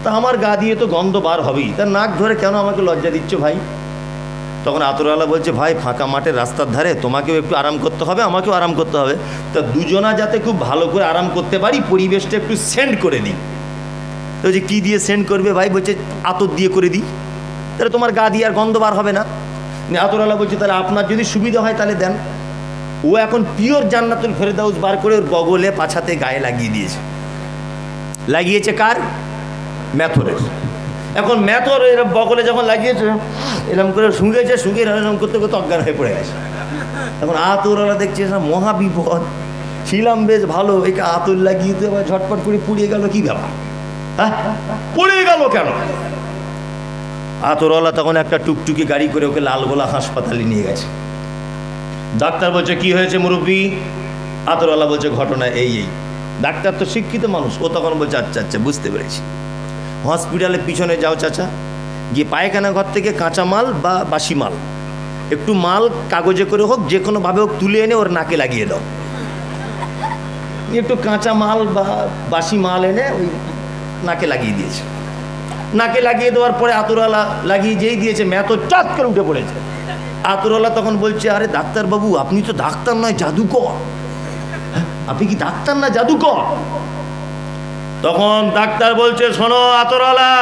তা আমার গা দিয়ে তো গন্ধ বার হবেই, তার নাক ধরে কেন আমাকে লজ্জা দিচ্ছ ভাই? তখন আতরওয়ালা বলছে, ভাই ফাঁকা মাঠের রাস্তার ধারে তোমাকেও একটু আরাম করতে হবে, আমাকেও আরাম করতে হবে, তা দুজনা যাতে খুব ভালো করে আরাম করতে পারি, পরিবেশটা একটু সেন্ড করে দিই। তো যে কী দিয়ে সেন্ড করবে ভাই? বলছে আতর দিয়ে করে দিই, তাহলে তোমার গা দিয়ে আর গন্ধ বার হবে না। আতরওয়ালা বলছে, তাহলে আপনার যদি সুবিধা হয় তাহলে দেন। ও এখন পিওর জান্নাতুল ফেরদাউস বার করে ওর বগলে, পাছাতে, গায়ে লাগিয়ে দিয়েছে। লাগিয়েছে কার? ম্যাথরের। এখন ম্যাথর এরকম বগলে যখন লাগিয়েছে, এরকম করে শুঁগে এরকম করতে করতে অজ্ঞান হয়ে পড়ে গেছে। এখন আতরওয়ালা দেখছে মহা বিপদ, ছিলাম বেশ ভালো, একে আতর লাগিয়ে দিতে আবার ঝটপট করে পুড়িয়ে গেল, কি ব্যাপার? হ্যাঁ, পুড়িয়ে গেল কেন? আতরওয়ালা তখন একটা টুকটুকি গাড়ি করে ওকে লালগোলা হাসপাতালে নিয়ে গেছে। ডাক্তার বলছে, কি হয়েছে মুরব্বী? আতরওয়ালা বলছে, ঘটনা এই। ডাক্তার তো শিক্ষিত মানুষ, ও তখন বলছে, আচ্ছা বুঝতে পেরেছি। হসপিটালের পিছনে যাও চাচা, গিয়ে পায়খানা ঘর থেকে কাঁচা মাল বা বাসি মাল, একটু মাল কাগজে করে হোক, যে কোনোভাবে হোক তুলে এনে ওর নাকে লাগিয়ে দাও। একটু কাঁচা মাল বা বাসি মাল এনে ওই নাকে লাগিয়ে দিয়েছে। নাকে লাগিয়ে দেওয়ার পরে আতরওয়ালা লাগিয়ে যেই দিয়েছে, ম্যাথর চাঁদ করে উঠে পড়েছে। আতরওয়ালা তখন বলছে, আরে ডাক্তারবাবু আপনি তো ডাক্তার নয়, জাদুকর। আপনি কি ডাক্তার না জাদুকর? তখন ডাক্তার বলছে, শোনো আতরওয়ালা,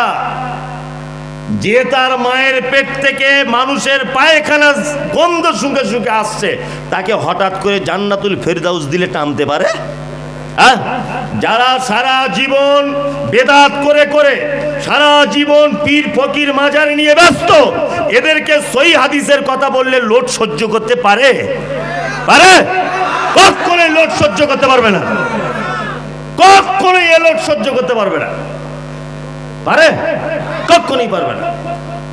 যে তার মায়ের পেট থেকে মানুষের পায়খানা গন্ধ শুঁকে শুঁকে আসছে, তাকে হঠাৎ করে জান্নাতুল ফেরদাউস দিলে টানতে পারে? যারা সারা জীবন বেদাত করে করে, সারা জীবন পীর ফকির মাজার নিয়ে ব্যস্ত, এদেরকে সহি হাদিসের কথা বললে লোট সহ্য করতে পারে? কখনোই লোট সহ্য করতে পারবে না, কখনোই এ লোট সহ্য করতে পারবে না, পারে? কখনোই পারবে না।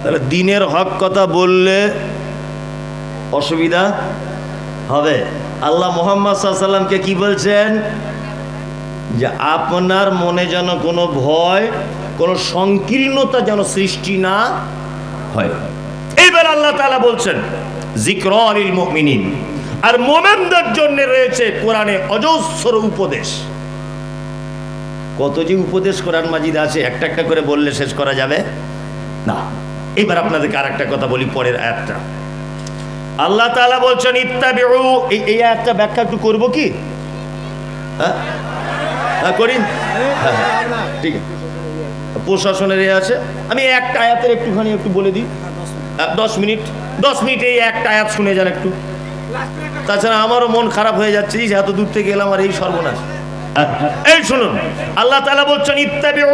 তাহলে দিনের হক কথা বললে অসুবিধা হবে। আল্লাহ মুহাম্মদ সাল্লাল্লাহু আলাইহি ওয়াসাল্লামকে কি বলছেন? যে আপনার মনে যেন কোনো ভয়, কোনো সংকীর্ণতা যেন সৃষ্টি না হয়। এইবার আল্লাহ তাআলা বলছেন যিকরা লিল মুমিনিন, আর মুমিনদের জন্য রয়েছে কোরআনে অজস্র উপদেশ। কত যে উপদেশ কোরআন মাজিদে আছে, একটা একটা করে বললে শেষ করা যাবে না। এবার আপনাদেরকে আর একটা কথা বলি, পরের আয়াতটা আল্লাহ তাআলা বলছেন ইত্তাবিউ। এই আয়াতটা ব্যাখ্যা একটু করবো কি? হ্যাঁ করি, ঠিক আছে। প্রশাসনের এ আছে, আমি একটা আয়াতের একটুখানি একটু বলে দিই। 10 মিনিট এই একটা আয়াত শুনে যান একটু। তাছাড়া আমারও মন খারাপ হয়ে যাচ্ছে, এত দূর থেকে এলাম আর এই সর্বনাশ। এই শুনুন, আল্লাহ তাআলা বলছেন ইত্তাবিউ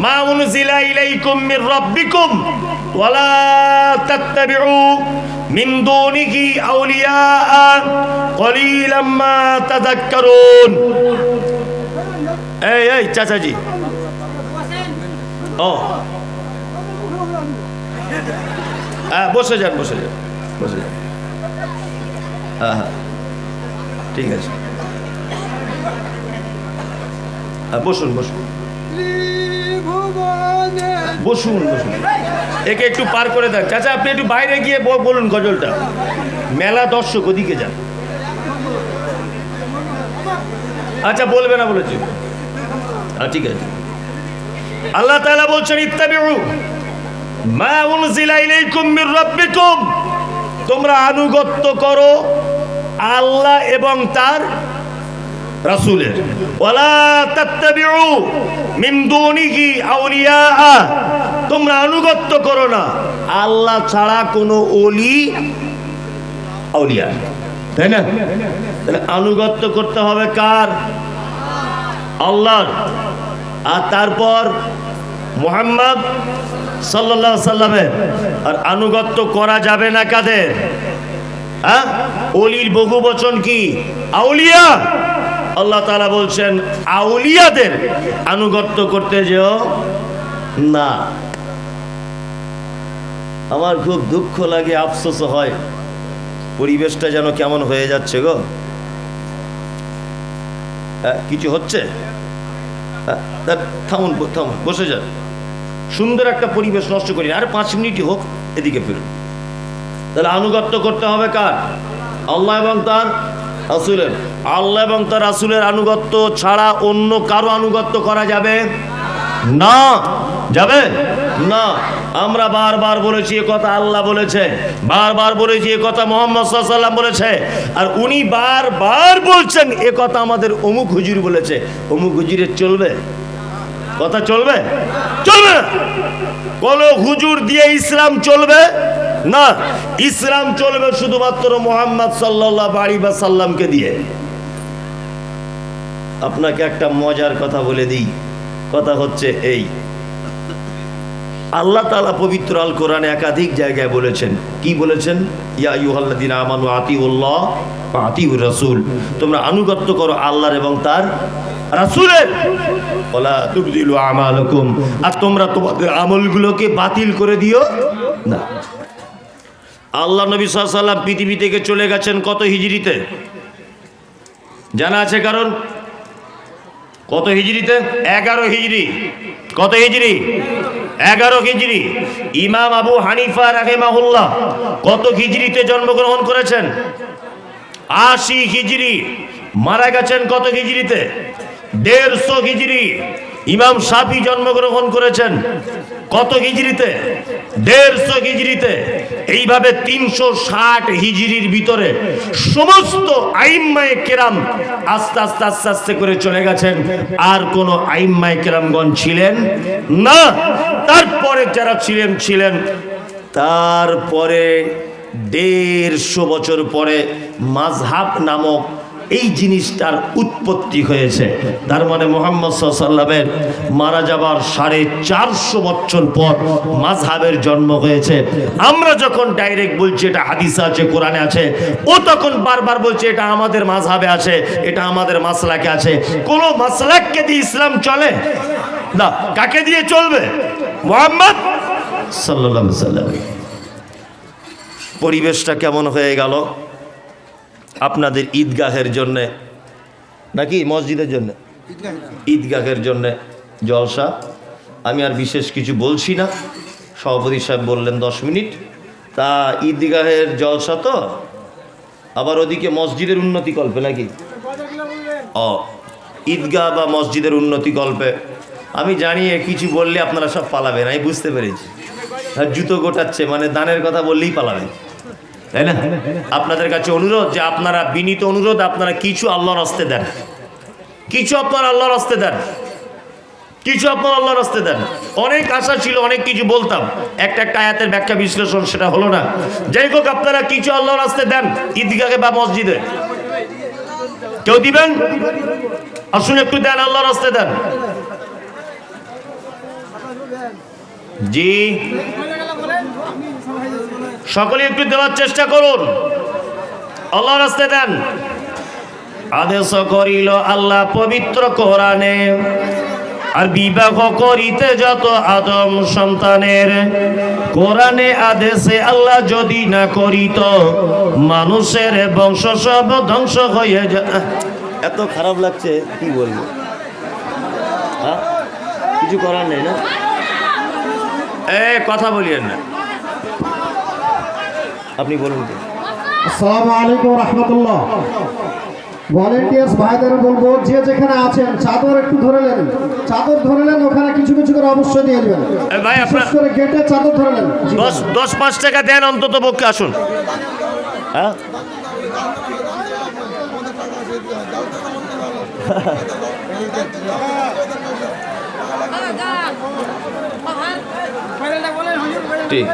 মা উনজিলা ইলাইকুম মির রাব্বিকুম ওয়ালা তাত্তাবিউ মিন দুনিহি আউলিয়া কলিলাম মা তাযাক্কারুন। এই চাচাজি, ও হ্যাঁ বসে যান, বসে যান, বসে যান। হ্যাঁ হ্যাঁ ঠিক আছে, বসুন বসুন বসুন বসুন। একে একটু পার করে দেন। চাচা আপনি একটু বাইরে গিয়ে বলুন গজলটা। মেলা দর্শক, ওদিকে যান। আচ্ছা বলবে না বলেছি, ঠিক আছে। আল্লাহ তাআলা বলছেন ইত্তাবিউ মা উনজিলা ইলাইকুম মির রাব্বিকুম, তোমরা আনুগত্য করো আল্লাহ এবং তার রাসূলের। ওয়ালা তাত্তাবিউ মিন দুনিহি আউলিয়া, তোমরা আনুগত্য করো না আল্লাহ ছাড়া কোনো ওলি আউলিয়া, তাই না? তাহলে আনুগত্য করতে হবে কার? আল্লাহর। আর তারপর মুহাম্মদ সাল্লাল্লাহু আলাইহি সাল্লামের। আর আনুগত্য করা যাবে না কাদের? হ্যাঁ, ওলির বহু বচন কি? আউলিয়া। আল্লাহ তাআলা বলছেন আউলিয়াদের আনুগত্য করতে যেও না। আমার খুব দুঃখ লাগে, আফসোস হয়, পরিবেশটা যেন কেমন হয়ে যাচ্ছে গো। কিছু হচ্ছে? থামুন থামুন, বসে যান। সুন্দর একটা পরিবেশ নষ্ট করি, আর 5 মিনিটই হোক, এদিকে ফিরুন। তাহলে আনুগত্য করতে হবে কার? আল্লাহ এবং তার রাসূলের। আল্লাহ এবং তার রাসূলের আনুগত্য ছাড়া অন্য কারো আনুগত্য করা যাবে না। যাবে না। আমরা বারবার বলেছি এ কথা আল্লাহ বলেছে, বারবার বলেছি এ কথা মুহাম্মদ সাল্লাল্লাহু আলাইহি ওয়াসাল্লাম বলেছে, আর উনি বারবার বলছেন এ কথা আমাদের অমুক হুজুর বলেছে। অমুক হুজুরের চলবে? কথা চলবে? চলবে না। কোন হুজুর দিয়ে ইসলাম চলবে না। ইসলাম চলবে শুধুমাত্র মুহাম্মদ সাল্লাল্লাহু আলাইহি ওয়াসাল্লামকে দিয়ে। আপনাকে একটা মজার কথা বলে দিই। কথা হচ্ছে এই, আল্লাহ তাআলা পবিত্র আল কোরআনে একাধিক জায়গায় বলেছেন। কি বলেছেন? ইয়া আইয়ুহাল্লাযীনা আমানু আতিউল্লাহ ওয়া আতিউর রাসূল, তোমরা আনুগত্য করো আল্লাহর এবং তার রাসূলের। ওয়ালা তুবদিলু আমালাকুম, আর তোমরা তোমাদের আমলগুলোকে বাতিল করে দিও না। আল্লাহ নবী সাল্লাল্লাহু আলাইহি ওয়াসাল্লাম পৃথিবী থেকে চলে গেছেন কত হিজরিতে? জানা আছে কারণ? কত হিজরিতে? 11 হিজরি। কত হিজরি? 11 হিজরি। ইমাম আবু হানিফা রাহিমাহুল্লাহ কত হিজরিতে জন্মগ্রহণ করেছেন? 80 হিজরি। মারা গেছেন কত হিজরিতে? 150 হিজরি। ইমাম শাফি জন্মগ্রহণ করেছেন কত হিজরিতে? 150 হিজরিতে। এইভাবে 360 হিজরির ভিতরে সমস্ত আইম্মায়ে কেরাম আস্তে আস্তে আস্তে আস্তে করে চলে গেছেন। আর কোন আইম্মায়ে কেরামগণ ছিলেন না। তারপরে যারা ছিলেন ছিলেন। তারপরে 150 বছর পরে মাযহাব নামক এই জিনিসটার উৎপত্তি হয়েছে। তার মানে মুহাম্মদ সাল্লাল্লাহু আলাইহি ওয়াসাল্লামের মারা যাবার 450 বছর পর মাযহাবের জন্ম হয়েছে। আমরা যখন ডাইরেক্ট বলছি এটা হাদিসে আছে, কোরআনে আছে, ও তখন বারবার বলছে এটা আমাদের মাযহাবে আছে, এটা আমাদের মাসলাকে আছে। কোন মাসলাককে দিয়ে ইসলাম চলে না। কাকে দিয়ে চলবে? মুহাম্মদ সাল্লাল্লাহু আলাইহি ওয়াসাল্লাম। পরিবেশটা কেমন হয়ে গেল আপনাদের ঈদগাহের জন্যে, নাকি মসজিদের জন্য? ঈদগাহের জন্যে জলসা। আমি আর বিশেষ কিছু বলছি না, সভাপতি সাহেব বললেন 10 মিনিট। তা ঈদগাহের জলসা তো, আবার ওদিকে মসজিদের উন্নতি কল্পে নাকি? ঈদগাহ বা মসজিদের উন্নতি কল্পে আমি জানি কিছু বললে আপনারা সব পালাবেন, আমি বুঝতে পেরেছি। জুতো গোটাচ্ছে মানে দানের কথা বললেই পালাবেন, তাই না? আপনাদের কাছে অনুরোধ, যে আপনারা বিনীত অনুরোধ, আপনারা কিছু আল্লাহর রাস্তে দেন, কিছু আপনারা আল্লাহর রাস্তে দেন, কিছু আপনারা আল্লাহর রাস্তে দেন। অনেক আশা ছিল, অনেক কিছু বলতাম, একটা একটা আয়াতের ব্যাখ্যা বিশ্লেষণ সেটা হলো না। যাই হোক, আপনারা কিছু আল্লাহর রাস্তে দেন ঈদগাহে বা মসজিদে। কেউ দিবেন? আসুন একটু দেন, আল্লাহর রাস্তে দেন। জি, সকলে একটু দেওয়ার চেষ্টা করুন, আল্লাহর রাস্তায় দেন। আদেশ করিল আল্লাহ পবিত্র কোরআনে, আর বিবাহ করিতে যত আদম সন্তানের কোরআনে আদেশে আল্লাহ যদি না করিত মানুষের বংশ সব ধ্বংস হয়ে যায়। এত খারাপ লাগছে কি বলবো, হ্যাঁ কিছু করার নেই না, কথা বলিয়েন না, আপনি বলুন তো। আসসালামু আলাইকুম রাহমাতুল্লাহ। ভলেন্টিয়ার্স ভাইদের বলবো যে যেখানে আছেন চাদর একটু ধরে নেন, চাদর ধরে নেন, ওখানে কিছু কিছু করে অবশ্যই দিয়ে দেবেন। ভাই আপনার করে গেটে চাদর ধরে নেন। 10-5 টাকা দেন অন্তত পক্ষে, আসুন। হ্যাঁ ঠিক,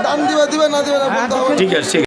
দাম দিবে না দিবে না ঠিক আছে।